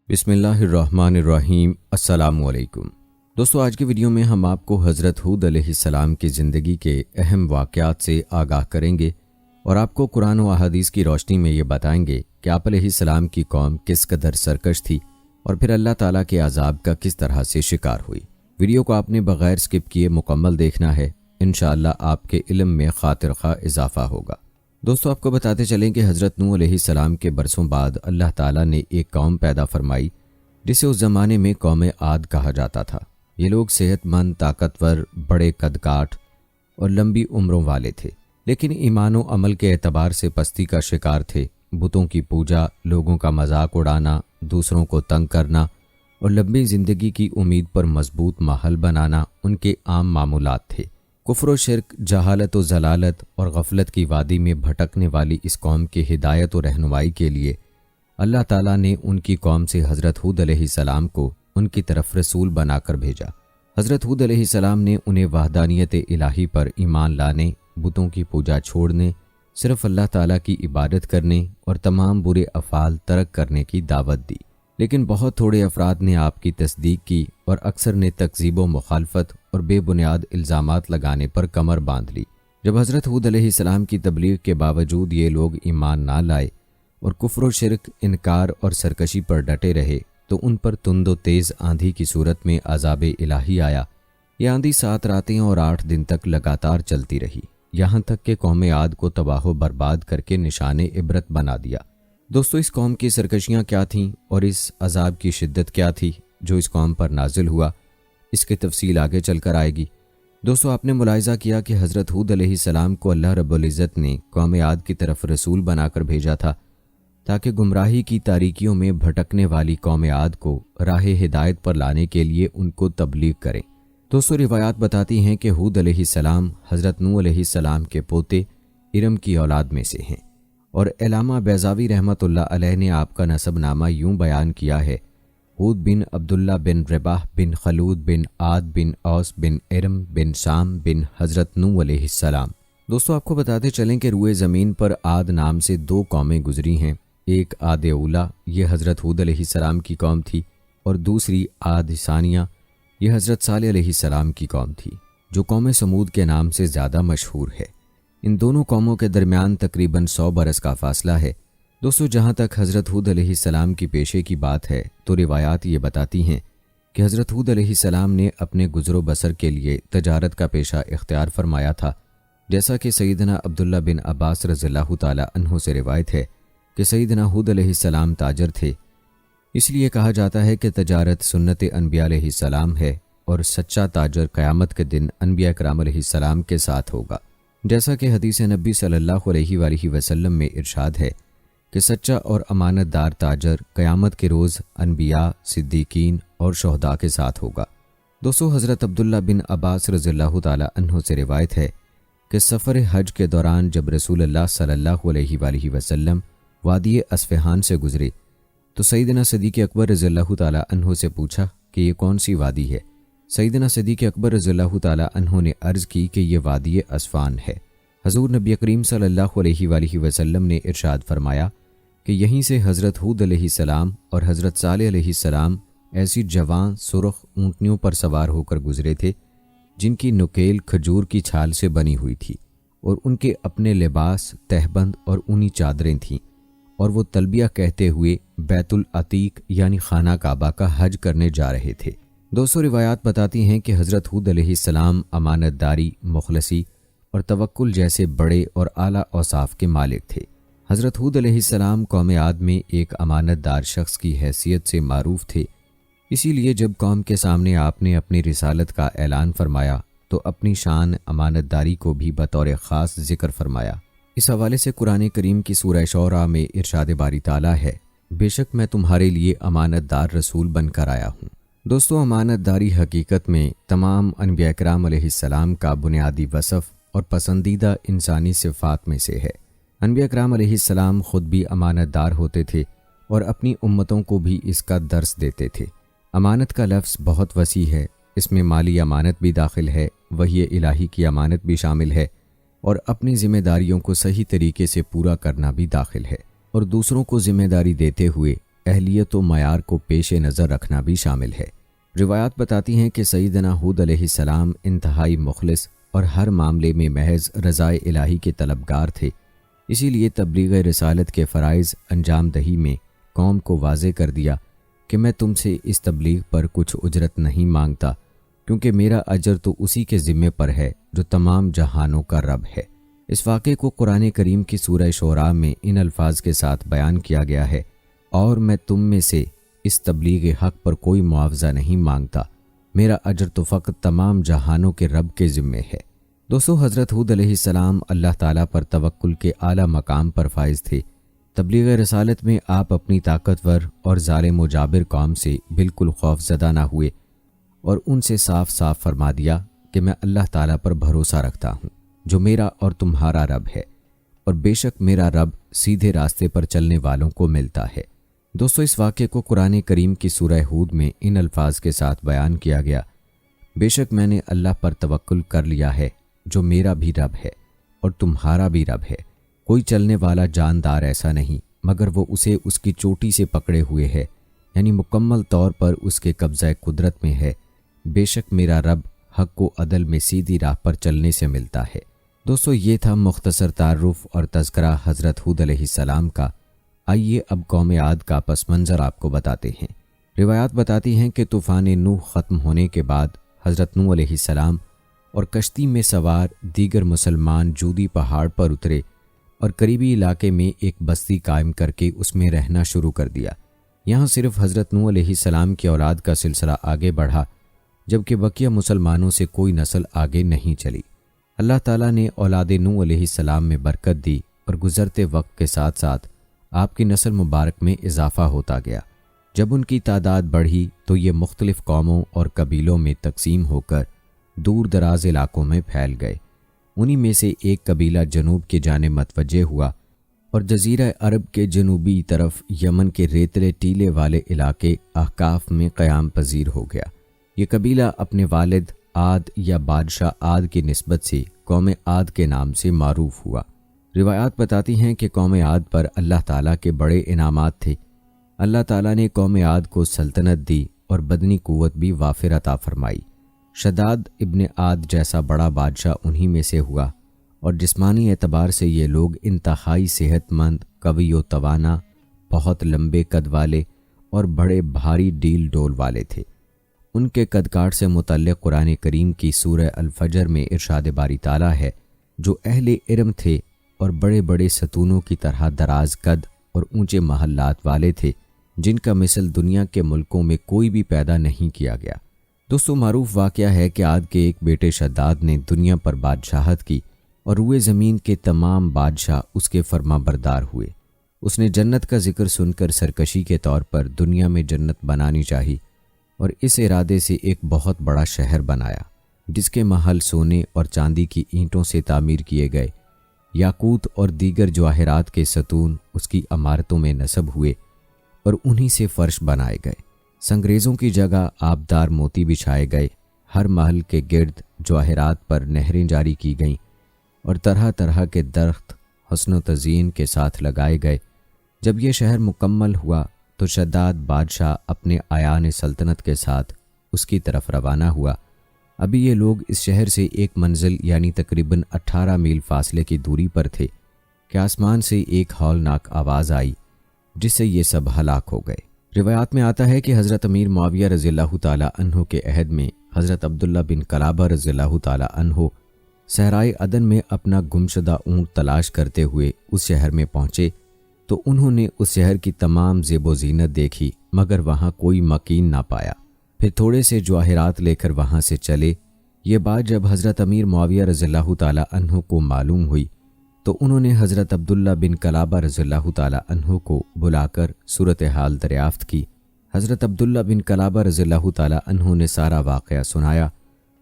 بسم اللہ الرحمن الرحیم۔ السلام علیکم دوستو، آج کی ویڈیو میں ہم آپ کو حضرت ہود علیہ السلام کی زندگی کے اہم واقعات سے آگاہ کریں گے اور آپ کو قرآن و احادیث کی روشنی میں یہ بتائیں گے کہ آپ علیہ السلام کی قوم کس قدر سرکش تھی اور پھر اللہ تعالیٰ کے عذاب کا کس طرح سے شکار ہوئی۔ ویڈیو کو آپ نے بغیر سکپ کیے مکمل دیکھنا ہے، انشاءاللہ آپ کے علم میں خاطر خواہ اضافہ ہوگا۔ دوستو، آپ کو بتاتے چلیں کہ حضرت نوح علیہ السلام کے برسوں بعد اللہ تعالیٰ نے ایک قوم پیدا فرمائی جسے اس زمانے میں قوم عاد کہا جاتا تھا۔ یہ لوگ صحت مند، طاقتور، بڑے قد کاٹ اور لمبی عمروں والے تھے، لیکن ایمان و عمل کے اعتبار سے پستی کا شکار تھے۔ بتوں کی پوجا، لوگوں کا مذاق اڑانا، دوسروں کو تنگ کرنا اور لمبی زندگی کی امید پر مضبوط ماحول بنانا ان کے عام معمولات تھے۔ کفر و شرک، جہالت و ضلالت اور غفلت کی وادی میں بھٹکنے والی اس قوم کی ہدایت و رہنمائی کے لیے اللہ تعالیٰ نے ان کی قوم سے حضرت ہود علیہ السلام کو ان کی طرف رسول بنا کر بھیجا۔ حضرت ہود علیہ السلام نے انہیں وحدانیت الہی پر ایمان لانے، بتوں کی پوجا چھوڑنے، صرف اللہ تعالیٰ کی عبادت کرنے اور تمام برے افعال ترک کرنے کی دعوت دی، لیکن بہت تھوڑے افراد نے آپ کی تصدیق کی اور اکثر نے تکذیب و مخالفت اور بے بنیاد الزامات لگانے پر کمر باندھ لی۔ جب حضرت ہود علیہ السلام کی تبلیغ کے باوجود یہ لوگ ایمان نہ لائے اور کفر و شرک، انکار اور سرکشی پر ڈٹے رہے تو ان پر تند و تیز آندھی کی صورت میں عذاب الہی آیا۔ یہ آندھی 7 راتیں اور 8 دن تک لگاتار چلتی رہی، یہاں تک کہ قوم عاد کو تباہ و برباد کر کے نشان عبرت بنا دیا۔ دوستو، اس قوم کی سرکشیاں کیا تھیں اور اس عذاب کی شدت کیا تھی جو اس قوم پر نازل ہوا، اس کی تفصیل آگے چل کر آئے گی۔ دوستو، آپ نے ملاحظہ کیا کہ حضرت ہود علیہ السلام کو اللہ رب العزت نے قوم عاد کی طرف رسول بنا کر بھیجا تھا تاکہ گمراہی کی تاریکیوں میں بھٹکنے والی قوم عاد کو راہ ہدایت پر لانے کے لیے ان کو تبلیغ کریں۔ دوستو، روایات بتاتی ہیں کہ ہود علیہ السلام حضرت نوح علیہ السلام کے پوتے ارم کی اولاد میں سے ہیں، اور علامہ بیضاوی رحمۃ اللہ علیہ نے آپ کا نسب نامہ یوں بیان کیا ہے: ہود بن عبداللہ بن رباح بن خلود بن عاد بن اوس بن ارم بن سام بن حضرت نوح علیہ السلام۔ دوستو، آپ کو بتاتے چلیں کہ روئے زمین پر عاد نام سے 2 قومیں گزری ہیں۔ ایک عاد اولا، یہ حضرت ہود علیہ السلام کی قوم تھی، اور دوسری عاد ثانیہ، یہ حضرت صالح علیہ السلام کی قوم تھی، جو قوم سمود کے نام سے زیادہ مشہور ہے۔ ان دونوں قوموں کے درمیان تقریباً 100 برس کا فاصلہ ہے۔ دوستو، جہاں تک حضرت ہود علیہ السلام کی پیشے کی بات ہے تو روایات یہ بتاتی ہیں کہ حضرت ہود علیہ السلام نے اپنے گزر و بسر کے لیے تجارت کا پیشہ اختیار فرمایا تھا، جیسا کہ سیدنا عبداللہ بن عباس رضی اللہ تعالی عنہ سے روایت ہے کہ سیدنا ہود علیہ السلام تاجر تھے۔ اس لیے کہا جاتا ہے کہ تجارت سنت انبیاء علیہ السلام ہے، اور سچا تاجر قیامت کے دن انبیاء کرام علیہ السلام کے ساتھ ہوگا، جیسا کہ حدیث نبی صلی اللہ علیہ وآلہ وسلم میں ارشاد ہے کہ سچا اور امانت دار تاجر قیامت کے روز انبیاء، صدیقین اور شہداء کے ساتھ ہوگا۔ دوستو، حضرت عبداللہ بن عباس رضی اللہ تعالی عنہ سے روایت ہے کہ سفر حج کے دوران جب رسول اللہ صلی اللہ علیہ وآلہ وسلم وادی اصفہان سے گزرے تو سیدنا صدیق اکبر رضی اللہ تعالی عنہ سے پوچھا کہ یہ کون سی وادی ہے۔ سیدنا صدیق اکبر رضی اللہ تعالی عنہ نے عرض کی کہ یہ وادی اصفہان ہے۔ حضور نبی کریم صلی اللہ علیہ وآلہ وسلم نے ارشاد فرمایا کہ یہیں سے حضرت ہود علیہ السلام اور حضرت صالح علیہ السلام ایسی جوان سرخ اونٹنیوں پر سوار ہو کر گزرے تھے جن کی نکیل کھجور کی چھال سے بنی ہوئی تھی، اور ان کے اپنے لباس تہبند اور اونی چادریں تھیں، اور وہ تلبیہ کہتے ہوئے بیت العتیق یعنی خانہ کعبہ کا حج کرنے جا رہے تھے۔ دوستو، روایات بتاتی ہیں کہ حضرت ہود علیہ السلام امانت داری، مخلصی اور توکل جیسے بڑے اور اعلیٰ اوصاف کے مالک تھے۔ حضرت ہود علیہ السلام قوم عاد میں ایک امانت دار شخص کی حیثیت سے معروف تھے، اسی لیے جب قوم کے سامنے آپ نے اپنی رسالت کا اعلان فرمایا تو اپنی شان امانت داری کو بھی بطور خاص ذکر فرمایا۔ اس حوالے سے قرآن کریم کی سورہ شعراء میں ارشاد باری تعالیٰ ہے: بے شک میں تمہارے لیے امانت دار رسول بن کر آیا ہوں۔ دوستو، امانت داری حقیقت میں تمام انبیاء کرام علیہ السلام کا بنیادی وصف اور پسندیدہ انسانی صفات میں سے ہے۔ انبیاء کرام علیہ السلام خود بھی امانت دار ہوتے تھے اور اپنی امتوں کو بھی اس کا درس دیتے تھے۔ امانت کا لفظ بہت وسیع ہے، اس میں مالی امانت بھی داخل ہے، وحی الہی کی امانت بھی شامل ہے، اور اپنی ذمہ داریوں کو صحیح طریقے سے پورا کرنا بھی داخل ہے، اور دوسروں کو ذمہ داری دیتے ہوئے اہلیت و معیار کو پیش نظر رکھنا بھی شامل ہے۔ روایات بتاتی ہیں کہ سیدنا ہود علیہ السلام انتہائی مخلص اور ہر معاملے میں محض رضائے الہی کے طلبگار تھے، اسی لیے تبلیغ رسالت کے فرائض انجام دہی میں قوم کو واضح کر دیا کہ میں تم سے اس تبلیغ پر کچھ اجرت نہیں مانگتا، کیونکہ میرا اجر تو اسی کے ذمے پر ہے جو تمام جہانوں کا رب ہے۔ اس واقعے کو قرآن کریم کی سورہ شعراء میں ان الفاظ کے ساتھ بیان کیا گیا ہے، اور میں تم میں سے اس تبلیغ حق پر کوئی معاوضہ نہیں مانگتا، میرا اجر تو فقط تمام جہانوں کے رب کے ذمے ہے۔ دوستو، حضرت ہود علیہ السلام اللہ تعالیٰ پر توکل کے اعلیٰ مقام پر فائز تھے۔ تبلیغ رسالت میں آپ اپنی طاقتور اور ظالم و جابر قوم سے بالکل خوف زدہ نہ ہوئے اور ان سے صاف صاف فرما دیا کہ میں اللہ تعالیٰ پر بھروسہ رکھتا ہوں جو میرا اور تمہارا رب ہے، اور بے شک میرا رب سیدھے راستے پر چلنے والوں کو ملتا ہے۔ دوستو، اس واقعے کو قرآن کریم کی سورہ ہود میں ان الفاظ کے ساتھ بیان کیا گیا: بے شک میں نے اللہ پر توکل کر لیا ہے جو میرا بھی رب ہے اور تمہارا بھی رب ہے، کوئی چلنے والا جاندار ایسا نہیں مگر وہ اسے اس کی چوٹی سے پکڑے ہوئے ہے، یعنی مکمل طور پر اس کے قبضہ قدرت میں ہے۔ بے شک میرا رب حق و عدل میں سیدھی راہ پر چلنے سے ملتا ہے۔ دوستو، یہ تھا مختصر تعارف اور تذکرہ حضرت ہود علیہ السلام کا۔ آئیے اب قوم عاد کا پس منظر آپ کو بتاتے ہیں۔ روایات بتاتی ہیں کہ طوفان نوح ختم ہونے کے بعد حضرت نوح علیہ السلام اور کشتی میں سوار دیگر مسلمان جودی پہاڑ پر اترے اور قریبی علاقے میں ایک بستی قائم کر کے اس میں رہنا شروع کر دیا۔ یہاں صرف حضرت نوح علیہ السلام کی اولاد کا سلسلہ آگے بڑھا، جبکہ بقیہ مسلمانوں سے کوئی نسل آگے نہیں چلی۔ اللہ تعالیٰ نے اولاد نوح علیہ السلام میں برکت دی اور گزرتے وقت کے ساتھ ساتھ آپ کی نسل مبارک میں اضافہ ہوتا گیا۔ جب ان کی تعداد بڑھی تو یہ مختلف قوموں اور قبیلوں میں تقسیم ہو کر دور دراز علاقوں میں پھیل گئے۔ انہی میں سے ایک قبیلہ جنوب کی جانب متوجہ ہوا اور جزیرہ عرب کے جنوبی طرف یمن کے ریتلے ٹیلے والے علاقے احقاف میں قیام پذیر ہو گیا۔ یہ قبیلہ اپنے والد عاد یا بادشاہ عاد کی نسبت سے قوم عاد کے نام سے معروف ہوا۔ روایات بتاتی ہیں کہ قوم عاد پر اللہ تعالیٰ کے بڑے انعامات تھے۔ اللہ تعالیٰ نے قوم عاد کو سلطنت دی اور بدنی قوت بھی وافر عطا فرمائی۔ شداد ابن عاد جیسا بڑا بادشاہ انہی میں سے ہوا، اور جسمانی اعتبار سے یہ لوگ انتہائی صحت مند، قوی و توانا، بہت لمبے قد والے اور بڑے بھاری ڈیل ڈول والے تھے۔ ان کے قد کاٹ سے متعلق قرآن کریم کی سورہ الفجر میں ارشاد باری تعالیٰ ہے: جو اہل ارم تھے اور بڑے بڑے ستونوں کی طرح دراز قد اور اونچے محلات والے تھے، جن کا مثل دنیا کے ملکوں میں کوئی بھی پیدا نہیں کیا گیا۔ دوستو، معروف واقعہ ہے کہ عاد کے ایک بیٹے شداد نے دنیا پر بادشاہت کی اور روئے زمین کے تمام بادشاہ اس کے فرما بردار ہوئے۔ اس نے جنت کا ذکر سن کر سرکشی کے طور پر دنیا میں جنت بنانی چاہی اور اس ارادے سے ایک بہت بڑا شہر بنایا، جس کے محل سونے اور چاندی کی اینٹوں سے تعمیر کیے گئے۔ یاقوت اور دیگر جواہرات کے ستون اس کی عمارتوں میں نصب ہوئے اور انہی سے فرش بنائے گئے۔ سنگریزوں کی جگہ آبدار موتی بچھائے گئے۔ ہر محل کے گرد جواہرات پر نہریں جاری کی گئیں اور طرح طرح کے درخت حسن و تزئین کے ساتھ لگائے گئے۔ جب یہ شہر مکمل ہوا تو شداد بادشاہ اپنے اعیان سلطنت کے ساتھ اس کی طرف روانہ ہوا۔ ابھی یہ لوگ اس شہر سے ایک منزل یعنی تقریباً 18 میل فاصلے کی دوری پر تھے کہ آسمان سے ایک ہولناک آواز آئی جس سے یہ سب ہلاک ہو گئے۔ روایات میں آتا ہے کہ حضرت امیر معاویہ رضی اللہ تعالیٰ عنہ کے عہد میں حضرت عبداللہ بن کلابہ رضی اللہ تعالیٰ عنہ صحرائے عدن میں اپنا گمشدہ اونٹ تلاش کرتے ہوئے اس شہر میں پہنچے تو انہوں نے اس شہر کی تمام زیب و زینت دیکھی مگر وہاں کوئی مکین نہ پایا۔ پھر تھوڑے سے جواہرات لے کر وہاں سے چلے۔ یہ بات جب حضرت امیر معاویہ رضی اللہ تعالیٰ عنہ کو معلوم ہوئی تو انہوں نے حضرت عبداللہ بن کلابہ رضی اللہ تعالیٰ عنہ کو بلا کر صورتحال دریافت کی۔ حضرت عبداللہ بن کلابہ رضی اللہ تعالیٰ عنہ نے سارا واقعہ سنایا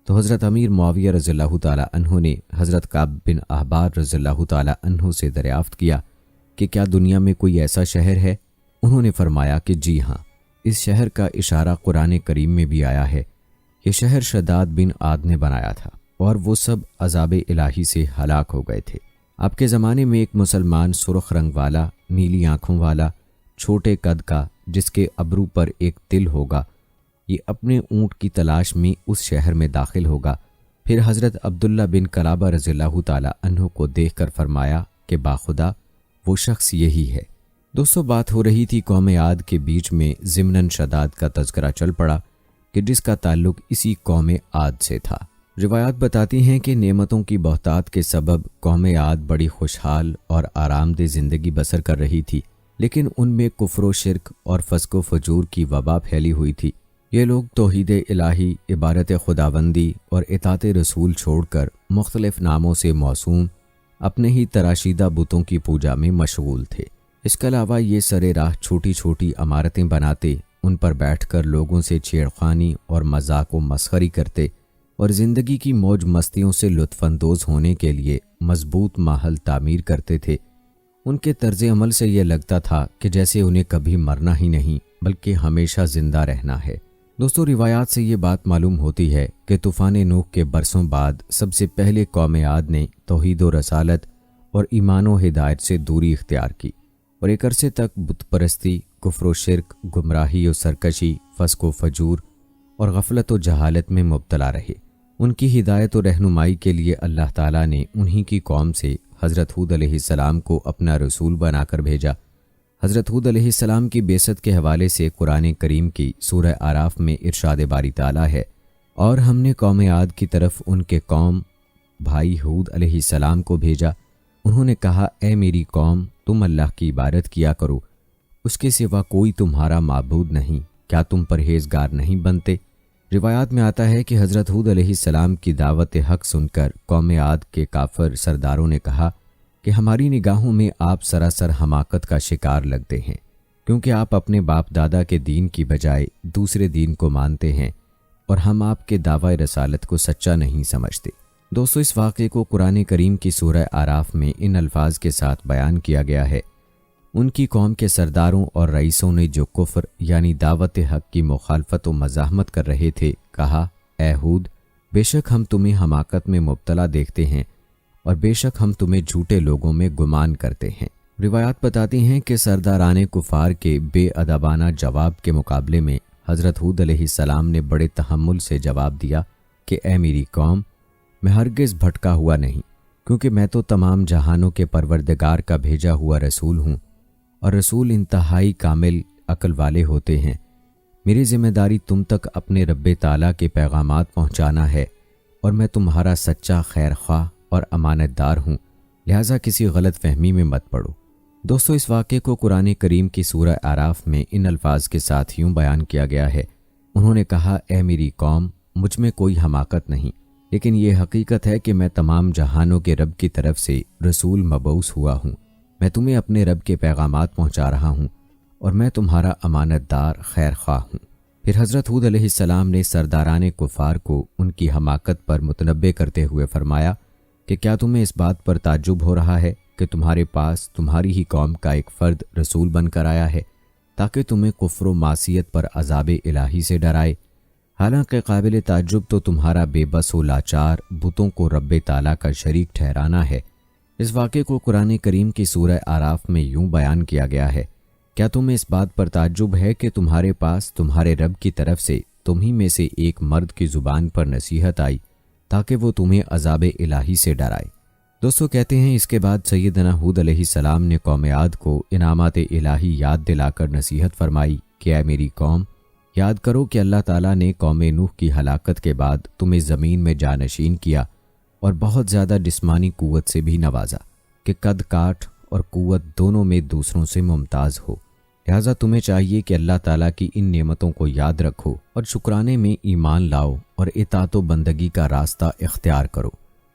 تو حضرت امیر معاویہ رضی اللہ تعالیٰ عنہ نے حضرت کعب بن احبار رضی اللہ تعالیٰ عنہ سے دریافت کیا کہ کیا دنیا میں کوئی ایسا شہر ہے؟ انہوں نے فرمایا کہ جی ہاں، اس شہر کا اشارہ قرآن کریم میں بھی آیا ہے۔ یہ شہر شداد بن عاد نے بنایا تھا اور وہ سب عذاب الہی سے ہلاک ہو گئے تھے۔ آپ کے زمانے میں ایک مسلمان سرخ رنگ والا، نیلی آنکھوں والا، چھوٹے قد کا، جس کے ابرو پر ایک تل ہوگا، یہ اپنے اونٹ کی تلاش میں اس شہر میں داخل ہوگا۔ پھر حضرت عبداللہ بن کلابہ رضی اللہ تعالی عنہ کو دیکھ کر فرمایا کہ باخدا وہ شخص یہی ہے۔ دوستو، بات ہو رہی تھی قوم عاد کے بیچ میں ضمناً شداد کا تذکرہ چل پڑا کہ جس کا تعلق اسی قوم عاد سے تھا۔ روایات بتاتی ہیں کہ نعمتوں کی بہتات کے سبب قوم عاد بڑی خوشحال اور آرام دہ زندگی بسر کر رہی تھی، لیکن ان میں کفر و شرک اور فسق و فجور کی وبا پھیلی ہوئی تھی۔ یہ لوگ توحید الہی، عبادت خداوندی اور اطاعت رسول چھوڑ کر مختلف ناموں سے موسوم اپنے ہی تراشیدہ بتوں کی پوجا میں مشغول تھے۔ اس کے علاوہ یہ سرے راہ چھوٹی چھوٹی عمارتیں بناتے، ان پر بیٹھ کر لوگوں سے چھیڑخانی اور مذاق و مسخری کرتے اور زندگی کی موج مستیوں سے لطف اندوز ہونے کے لیے مضبوط ماحول تعمیر کرتے تھے۔ ان کے طرز عمل سے یہ لگتا تھا کہ جیسے انہیں کبھی مرنا ہی نہیں بلکہ ہمیشہ زندہ رہنا ہے۔ دوستو، روایات سے یہ بات معلوم ہوتی ہے کہ طوفان نوح کے برسوں بعد سب سے پہلے قوم عاد نے توحید و رسالت اور ایمان و ہدایت سے دوری اختیار کی اور ایک عرصے تک بت پرستی، کفر و شرک، گمراہی و سرکشی، فسق و فجور اور غفلت و جہالت میں مبتلا رہے۔ ان کی ہدایت و رہنمائی کے لیے اللہ تعالیٰ نے انہی کی قوم سے حضرت ہود علیہ السلام کو اپنا رسول بنا کر بھیجا۔ حضرت ہود علیہ السلام کی بعثت کے حوالے سے قرآن کریم کی سورہ اعراف میں ارشاد باری تعالیٰ ہے، اور ہم نے قوم عاد کی طرف ان کے قوم بھائی ہود علیہ السلام کو بھیجا۔ انہوں نے کہا، اے میری قوم، تم اللہ کی عبادت کیا کرو، اس کے سوا کوئی تمہارا معبود نہیں، کیا تم پرہیزگار نہیں بنتے؟ روایات میں آتا ہے کہ حضرت ہود علیہ السلام کی دعوت حق سن کر قوم عاد کے کافر سرداروں نے کہا کہ ہماری نگاہوں میں آپ سراسر حماقت کا شکار لگتے ہیں، کیونکہ آپ اپنے باپ دادا کے دین کی بجائے دوسرے دین کو مانتے ہیں اور ہم آپ کے دعوی رسالت کو سچا نہیں سمجھتے۔ دوستو، اس واقعے کو قرآن کریم کی سورہ اعراف میں ان الفاظ کے ساتھ بیان کیا گیا ہے، ان کی قوم کے سرداروں اور رئیسوں نے جو کفر یعنی دعوت حق کی مخالفت و مزاحمت کر رہے تھے، کہا، اے ہود، بے شک ہم تمہیں حماقت میں مبتلا دیکھتے ہیں اور بے شک ہم تمہیں جھوٹے لوگوں میں گمان کرتے ہیں۔ روایات بتاتی ہیں کہ سرداران کفار کے بے ادبانہ جواب کے مقابلے میں حضرت ہود علیہ السلام نے بڑے تحمل سے جواب دیا کہ اے میری قوم، میں ہرگز بھٹکا ہوا نہیں، کیونکہ میں تو تمام جہانوں کے پروردگار کا بھیجا ہوا رسول ہوں، اور رسول انتہائی کامل عقل والے ہوتے ہیں۔ میری ذمہ داری تم تک اپنے رب تعالیٰ کے پیغامات پہنچانا ہے، اور میں تمہارا سچا خیر خواہ اور امانت دار ہوں، لہٰذا کسی غلط فہمی میں مت پڑو۔ دوستو، اس واقعے کو قرآن کریم کی سورہ اعراف میں ان الفاظ کے ساتھ یوں بیان کیا گیا ہے، انہوں نے کہا، اے میری قوم، مجھ میں کوئی حماقت نہیں، لیکن یہ حقیقت ہے کہ میں تمام جہانوں کے رب کی طرف سے رسول مبعوث ہوا ہوں، میں تمہیں اپنے رب کے پیغامات پہنچا رہا ہوں اور میں تمہارا امانت دار خیر خواہ ہوں۔ پھر حضرت ہود علیہ السلام نے سرداران کفار کو ان کی حماقت پر متنبہ کرتے ہوئے فرمایا کہ کیا تمہیں اس بات پر تعجب ہو رہا ہے کہ تمہارے پاس تمہاری ہی قوم کا ایک فرد رسول بن کر آیا ہے تاکہ تمہیں کفر و معصیت پر عذاب الہی سے ڈرائے؟ حالانکہ قابل تعجب تو تمہارا بے بس و لاچار بتوں کو رب تعالیٰ کا شریک ٹھہرانا ہے۔ اس واقعے کو قرآن کریم کی سورہ اعراف میں یوں بیان کیا گیا ہے، کیا تمہیں اس بات پر تعجب ہے کہ تمہارے پاس تمہارے رب کی طرف سے تمہیں میں سے ایک مرد کی زبان پر نصیحت آئی تاکہ وہ تمہیں عذاب الہی سے ڈرائے؟ دوستو، کہتے ہیں اس کے بعد سیدنا ہود علیہ السلام نے قوم عاد کو انعامات الہی یاد دلا کر نصیحت فرمائی کہ اے میری قوم، یاد کرو کہ اللہ تعالیٰ نے قوم نوح کی ہلاکت کے بعد تمہیں زمین میں جانشین کیا اور بہت زیادہ جسمانی قوت سے بھی نوازا کہ قد کاٹ اور قوت دونوں میں دوسروں سے ممتاز ہو، لہٰذا تمہیں چاہیے کہ اللہ تعالیٰ کی ان نعمتوں کو یاد رکھو اور شکرانے میں ایمان لاؤ اور اطاعت و بندگی کا راستہ اختیار کرو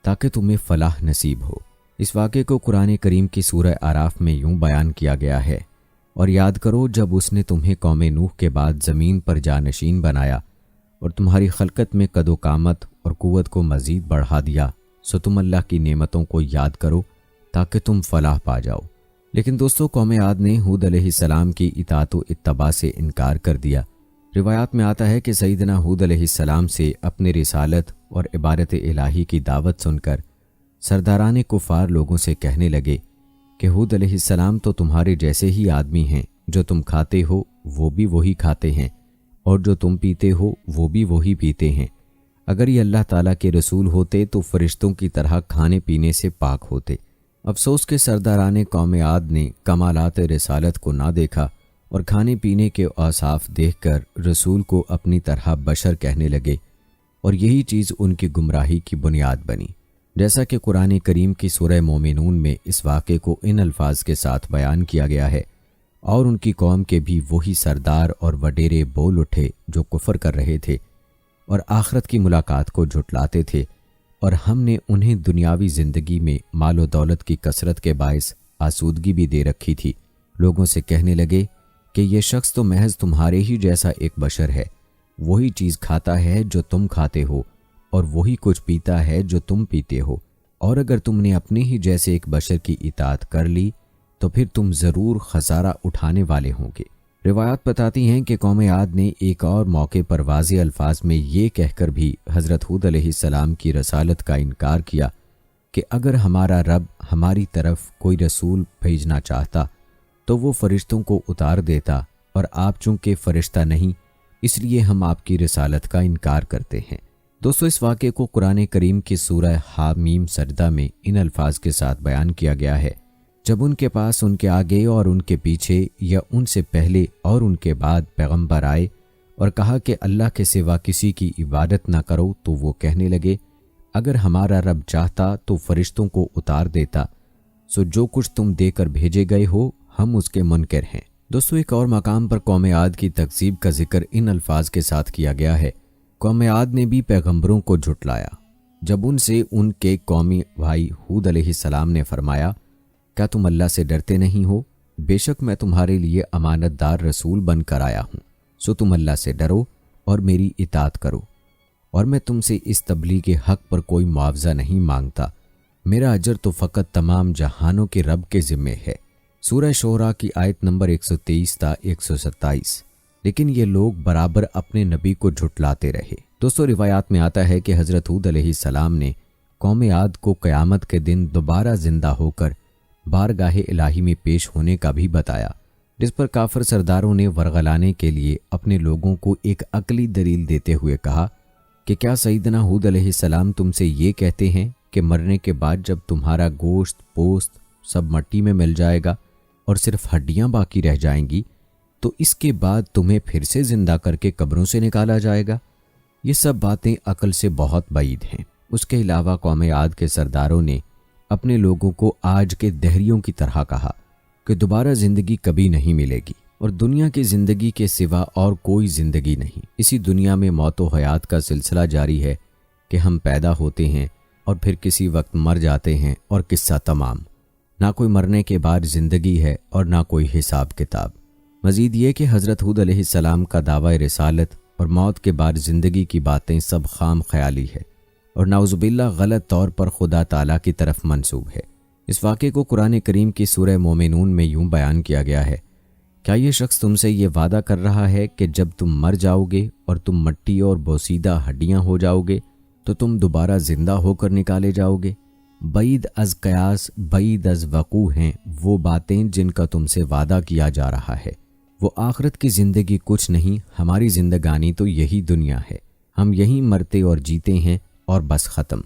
تاکہ تمہیں فلاح نصیب ہو۔ اس واقعے کو قرآن کریم کی سورہ اعراف میں یوں بیان کیا گیا ہے، اور یاد کرو جب اس نے تمہیں قوم نوح کے بعد زمین پر جانشین بنایا اور تمہاری خلقت میں قد و قامت اور قوت کو مزید بڑھا دیا، سو تم اللہ کی نعمتوں کو یاد کرو تاکہ تم فلاح پا جاؤ۔ لیکن دوستو، قوم عاد نے ہود علیہ السلام کی اطاعت و اتباع سے انکار کر دیا۔ روایات میں آتا ہے کہ سیدنا ہود علیہ السلام سے اپنے رسالت اور عبادت الہی کی دعوت سن کر سرداران کفار لوگوں سے کہنے لگے کہ ہود علیہ السلام تو تمہارے جیسے ہی آدمی ہیں، جو تم کھاتے ہو وہ بھی وہی کھاتے ہیں، اور جو تم پیتے ہو وہ بھی وہی پیتے ہیں۔ اگر یہ اللہ تعالیٰ کے رسول ہوتے تو فرشتوں کی طرح کھانے پینے سے پاک ہوتے۔ افسوس کہ سرداران قوم عاد نے کمالات رسالت کو نہ دیکھا اور کھانے پینے کے اوصاف دیکھ کر رسول کو اپنی طرح بشر کہنے لگے، اور یہی چیز ان کی گمراہی کی بنیاد بنی۔ جیسا کہ قرآن کریم کی سورہ مومنون میں اس واقعے کو ان الفاظ کے ساتھ بیان کیا گیا ہے، اور ان کی قوم کے بھی وہی سردار اور وڈیرے بول اٹھے جو کفر کر رہے تھے اور آخرت کی ملاقات کو جھٹلاتے تھے، اور ہم نے انہیں دنیاوی زندگی میں مال و دولت کی کثرت کے باعث آسودگی بھی دے رکھی تھی۔ لوگوں سے کہنے لگے کہ یہ شخص تو محض تمہارے ہی جیسا ایک بشر ہے، وہی چیز کھاتا ہے جو تم کھاتے ہو، اور وہی کچھ پیتا ہے جو تم پیتے ہو، اور اگر تم نے اپنے ہی جیسے ایک بشر کی اطاعت کر لی تو پھر تم ضرور خسارہ اٹھانے والے ہوں گے۔ روایات بتاتی ہیں کہ قوم عاد نے ایک اور موقع پر واضح الفاظ میں یہ کہہ کر بھی حضرت ہود علیہ السلام کی رسالت کا انکار کیا کہ اگر ہمارا رب ہماری طرف کوئی رسول بھیجنا چاہتا تو وہ فرشتوں کو اتار دیتا، اور آپ چونکہ فرشتہ نہیں اس لیے ہم آپ کی رسالت کا انکار کرتے ہیں۔ دوستو، اس واقعے کو قرآن کریم کی سورہ حامیم سجدہ میں ان الفاظ کے ساتھ بیان کیا گیا ہے: جب ان کے پاس ان کے آگے اور ان کے پیچھے یا ان سے پہلے اور ان کے بعد پیغمبر آئے اور کہا کہ اللہ کے سوا کسی کی عبادت نہ کرو، تو وہ کہنے لگے اگر ہمارا رب چاہتا تو فرشتوں کو اتار دیتا، سو جو کچھ تم دے کر بھیجے گئے ہو ہم اس کے منکر ہیں۔ دوستو، ایک اور مقام پر قوم عاد کی تکذیب کا ذکر ان الفاظ کے ساتھ کیا گیا ہے: قوم عاد نے بھی پیغمبروں کو جھٹلایا جب ان سے ان کے قومی بھائی ہود علیہ السلام نے فرمایا کیا تم اللہ سے ڈرتے نہیں ہو؟ بے شک میں تمہارے لیے امانت دار رسول بن کر آیا ہوں، سو تم اللہ سے ڈرو اور میری اطاعت کرو، اور میں تم سے اس تبلیغ حق پر کوئی معاوضہ نہیں مانگتا، میرا اجر تو فقط تمام جہانوں کے رب کے ذمے ہے۔ سورہ شعراء کی آیت نمبر 123 تا 127۔ لیکن یہ لوگ برابر اپنے نبی کو جھٹلاتے رہے۔ دوستو، روایات میں آتا ہے کہ حضرت ہود علیہ السلام نے قوم عاد کو قیامت کے دن دوبارہ زندہ ہو کر بارگاہ الہی میں پیش ہونے کا بھی بتایا، جس پر کافر سرداروں نے ورغلانے کے لیے اپنے لوگوں کو ایک عقلی دلیل دیتے ہوئے کہا کہ کیا سیدنا ہود علیہ السلام تم سے یہ کہتے ہیں کہ مرنے کے بعد جب تمہارا گوشت پوست سب مٹی میں مل جائے گا اور صرف ہڈیاں باقی رہ جائیں گی تو اس کے بعد تمہیں پھر سے زندہ کر کے قبروں سے نکالا جائے گا؟ یہ سب باتیں عقل سے بہت بعید ہیں۔ اس کے علاوہ قوم عاد کے سرداروں نے اپنے لوگوں کو آج کے دہریوں کی طرح کہا کہ دوبارہ زندگی کبھی نہیں ملے گی، اور دنیا کی زندگی کے سوا اور کوئی زندگی نہیں۔ اسی دنیا میں موت و حیات کا سلسلہ جاری ہے کہ ہم پیدا ہوتے ہیں اور پھر کسی وقت مر جاتے ہیں اور قصہ تمام۔ نہ کوئی مرنے کے بعد زندگی ہے اور نہ کوئی حساب کتاب۔ مزید یہ کہ حضرت ہود علیہ السلام کا دعوی رسالت اور موت کے بعد زندگی کی باتیں سب خام خیالی ہے اور نعوذ باللہ غلط طور پر خدا تعالیٰ کی طرف منسوب ہے۔ اس واقعے کو قرآن کریم کی سورہ مومنون میں یوں بیان کیا گیا ہے: کیا یہ شخص تم سے یہ وعدہ کر رہا ہے کہ جب تم مر جاؤ گے اور تم مٹی اور بوسیدہ ہڈیاں ہو جاؤ گے تو تم دوبارہ زندہ ہو کر نکالے جاؤ گے؟ بعید از قیاس، بعید از وقوع ہیں وہ باتیں جن کا تم سے وعدہ کیا جا رہا ہے۔ وہ آخرت کی زندگی کچھ نہیں، ہماری زندگانی تو یہی دنیا ہے، ہم یہیں مرتے اور جیتے ہیں اور بس ختم،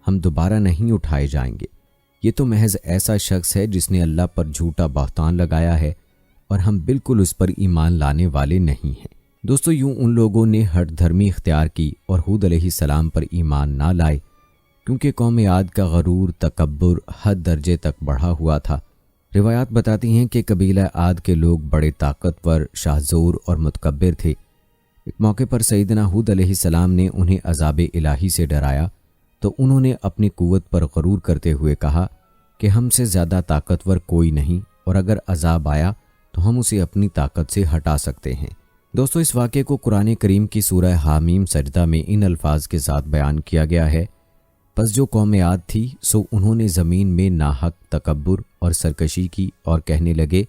ہم دوبارہ نہیں اٹھائے جائیں گے۔ یہ تو محض ایسا شخص ہے جس نے اللہ پر جھوٹا بہتان لگایا ہے اور ہم بالکل اس پر ایمان لانے والے نہیں ہیں۔ دوستو، یوں ان لوگوں نے ہٹ دھرمی اختیار کی اور ہود علیہ السلام پر ایمان نہ لائے، کیونکہ قوم عاد کا غرور، تکبر حد درجے تک بڑھا ہوا تھا۔ روایات بتاتی ہیں کہ قبیلہ عاد کے لوگ بڑے طاقتور، شاہزور اور متکبر تھے۔ ایک موقع پر سیدنا ہود علیہ السلام نے انہیں عذاب الہی سے ڈرایا تو انہوں نے اپنی قوت پر غرور کرتے ہوئے کہا کہ ہم سے زیادہ طاقتور کوئی نہیں، اور اگر عذاب آیا تو ہم اسے اپنی طاقت سے ہٹا سکتے ہیں۔ دوستو، اس واقعے کو قرآن کریم کی سورہ حامیم سجدہ میں ان الفاظ کے ساتھ بیان کیا گیا ہے: پس جو قوم عاد تھی سو انہوں نے زمین میں ناحق تکبر اور سرکشی کی اور کہنے لگے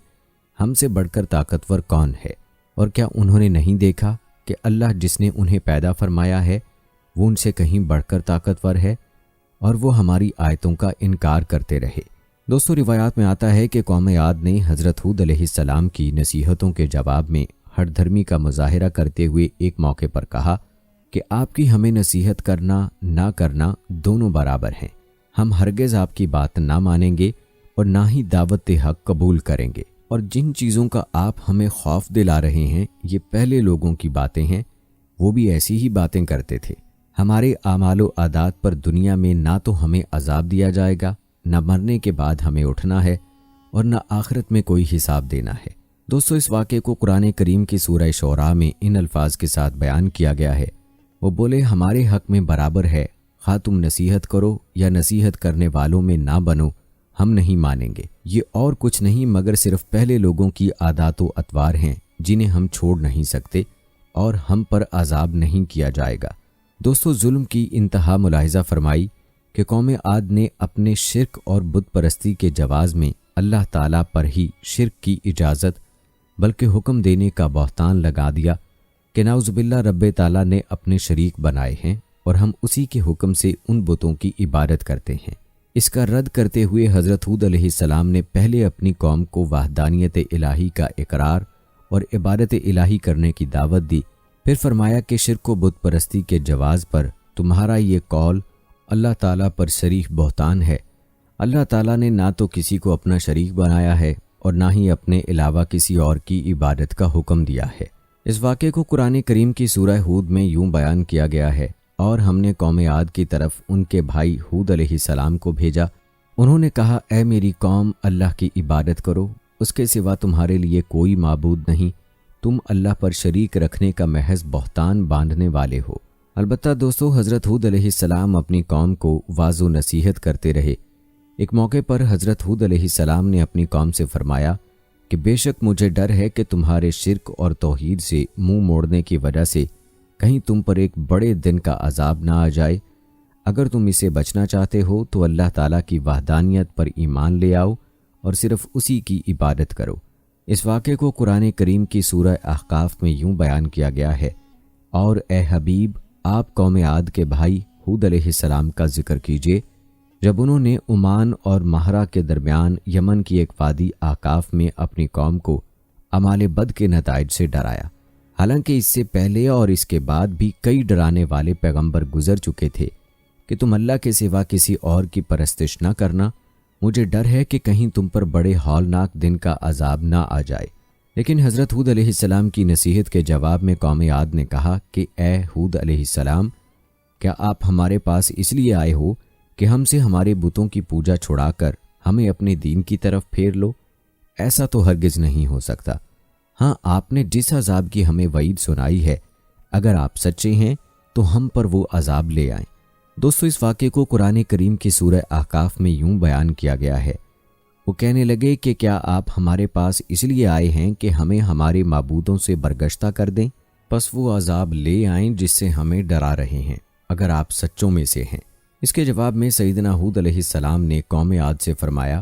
ہم سے بڑھ کر طاقتور کون ہے؟ اور کیا انہوں نے نہیں دیکھا کہ اللہ جس نے انہیں پیدا فرمایا ہے وہ ان سے کہیں بڑھ کر طاقتور ہے؟ اور وہ ہماری آیتوں کا انکار کرتے رہے۔ دوستو، روایات میں آتا ہے کہ قوم عاد نے حضرت ہود علیہ السلام کی نصیحتوں کے جواب میں ہٹ دھرمی کا مظاہرہ کرتے ہوئے ایک موقع پر کہا کہ آپ کی ہمیں نصیحت کرنا نہ کرنا دونوں برابر ہیں، ہم ہرگز آپ کی بات نہ مانیں گے اور نہ ہی دعوت حق قبول کریں گے، اور جن چیزوں کا آپ ہمیں خوف دلا رہے ہیں یہ پہلے لوگوں کی باتیں ہیں، وہ بھی ایسی ہی باتیں کرتے تھے۔ ہمارے اعمال و عادات پر دنیا میں نہ تو ہمیں عذاب دیا جائے گا، نہ مرنے کے بعد ہمیں اٹھنا ہے، اور نہ آخرت میں کوئی حساب دینا ہے۔ دوستو، اس واقعے کو قرآن کریم کی سورہ شعراء میں ان الفاظ کے ساتھ بیان کیا گیا ہے، وہ بولے ہمارے حق میں برابر ہے، خواہ تم نصیحت کرو یا نصیحت کرنے والوں میں نہ بنو، ہم نہیں مانیں گے۔ یہ اور کچھ نہیں مگر صرف پہلے لوگوں کی عادات و اطوار ہیں جنہیں ہم چھوڑ نہیں سکتے اور ہم پر عذاب نہیں کیا جائے گا۔ دوستو، ظلم کی انتہا ملاحظہ فرمائی کہ قوم عاد نے اپنے شرک اور بت پرستی کے جواز میں اللہ تعالیٰ پر ہی شرک کی اجازت بلکہ حکم دینے کا بہتان لگا دیا کہ نعوذ باللہ رب تعالیٰ نے اپنے شریک بنائے ہیں اور ہم اسی کے حکم سے ان بتوں کی عبادت کرتے ہیں۔ اس کا رد کرتے ہوئے حضرت ہود علیہ السلام نے پہلے اپنی قوم کو وحدانیت الہی کا اقرار اور عبادت الہی کرنے کی دعوت دی، پھر فرمایا کہ شرک و بت پرستی کے جواز پر تمہارا یہ قول اللہ تعالیٰ پر صریح بہتان ہے۔ اللہ تعالیٰ نے نہ تو کسی کو اپنا شریک بنایا ہے اور نہ ہی اپنے علاوہ کسی اور کی عبادت کا حکم دیا ہے۔ اس واقعے کو قرآن کریم کی سورہ ہود میں یوں بیان کیا گیا ہے، اور ہم نے قوم عاد کی طرف ان کے بھائی ہود علیہ السلام کو بھیجا، انہوں نے کہا اے میری قوم، اللہ کی عبادت کرو، اس کے سوا تمہارے لیے کوئی معبود نہیں، تم اللہ پر شریک رکھنے کا محض بہتان باندھنے والے ہو۔ البتہ دوستو، حضرت ہود علیہ السلام اپنی قوم کو واعظ و نصیحت کرتے رہے۔ ایک موقع پر حضرت ہود علیہ السلام نے اپنی قوم سے فرمایا کہ بے شک مجھے ڈر ہے کہ تمہارے شرک اور توحید سے منہ موڑنے کی وجہ سے کہیں تم پر ایک بڑے دن کا عذاب نہ آ جائے۔ اگر تم اسے بچنا چاہتے ہو تو اللہ تعالیٰ کی وحدانیت پر ایمان لے آؤ اور صرف اسی کی عبادت کرو۔ اس واقعے کو قرآن کریم کی سورہ احقاف میں یوں بیان کیا گیا ہے، اور اے حبیب، آپ قوم عاد کے بھائی ہود علیہ السلام کا ذکر کیجئے جب انہوں نے عمان اور مہرہ کے درمیان یمن کی ایک وادی احقاف میں اپنی قوم کو اعمال بد کے نتائج سے ڈرایا۔ حالانکہ اس سے پہلے اور اس کے بعد بھی کئی ڈرانے والے پیغمبر گزر چکے تھے کہ تم اللہ کے سوا کسی اور کی پرستش نہ کرنا، مجھے ڈر ہے کہ کہیں تم پر بڑے ہولناک دن کا عذاب نہ آ جائے۔ لیکن حضرت ہود علیہ السلام کی نصیحت کے جواب میں قوم عاد نے کہا کہ اے ہود علیہ السلام، کیا آپ ہمارے پاس اس لیے آئے ہو کہ ہم سے ہمارے بتوں کی پوجا چھڑا کر ہمیں اپنے دین کی طرف پھیر لو؟ ایسا تو ہرگز نہیں ہو سکتا۔ ہاں، آپ نے جس عذاب کی ہمیں وعید سنائی ہے، اگر آپ سچے ہیں تو ہم پر وہ عذاب لے آئیں۔ دوستو، اس واقعے کو قرآن کریم کی سورہ احقاف میں یوں بیان کیا گیا ہے، وہ کہنے لگے کہ کیا آپ ہمارے پاس اس لیے آئے ہیں کہ ہمیں ہمارے معبودوں سے برگشتہ کر دیں؟ پس وہ عذاب لے آئیں جس سے ہمیں ڈرا رہے ہیں، اگر آپ سچوں میں سے ہیں۔ اس کے جواب میں سیدنا ہود علیہ السلام نے قوم عاد سے فرمایا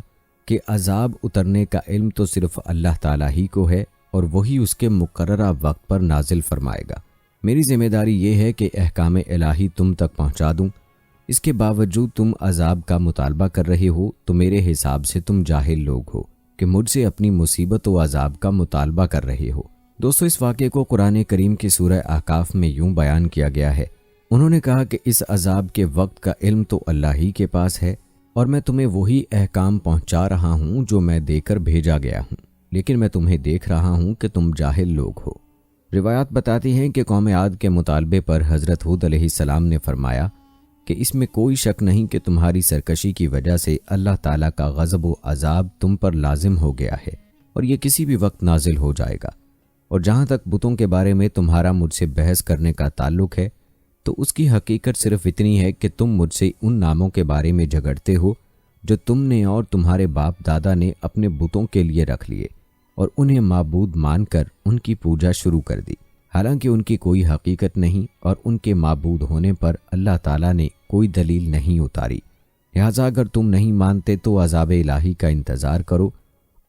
کہ عذاب اترنے کا علم تو صرف اللہ تعالیٰ ہی کو ہے اور وہی اس کے مقررہ وقت پر نازل فرمائے گا۔ میری ذمہ داری یہ ہے کہ احکام الہی تم تک پہنچا دوں، اس کے باوجود تم عذاب کا مطالبہ کر رہے ہو تو میرے حساب سے تم جاہل لوگ ہو کہ مجھ سے اپنی مصیبت و عذاب کا مطالبہ کر رہے ہو۔ دوستو، اس واقعے کو قرآن کریم کی سورہ احقاف میں یوں بیان کیا گیا ہے، انہوں نے کہا کہ اس عذاب کے وقت کا علم تو اللہ ہی کے پاس ہے اور میں تمہیں وہی احکام پہنچا رہا ہوں جو میں دے کر بھیجا گیا ہوں، لیکن میں تمہیں دیکھ رہا ہوں کہ تم جاہل لوگ ہو۔ روایات بتاتی ہیں کہ قوم عاد کے مطالبے پر حضرت ہود علیہ السلام نے فرمایا کہ اس میں کوئی شک نہیں کہ تمہاری سرکشی کی وجہ سے اللہ تعالیٰ کا غضب و عذاب تم پر لازم ہو گیا ہے اور یہ کسی بھی وقت نازل ہو جائے گا، اور جہاں تک بتوں کے بارے میں تمہارا مجھ سے بحث کرنے کا تعلق ہے تو اس کی حقیقت صرف اتنی ہے کہ تم مجھ سے ان ناموں کے بارے میں جھگڑتے ہو جو تم نے اور تمہارے باپ دادا نے اپنے بتوں کے لیے رکھ لیے اور انہیں معبود مان کر ان کی پوجا شروع کر دی، حالانکہ ان کی کوئی حقیقت نہیں اور ان کے معبود ہونے پر اللہ تعالیٰ نے کوئی دلیل نہیں اتاری۔ لہٰذا اگر تم نہیں مانتے تو عذاب الہی کا انتظار کرو،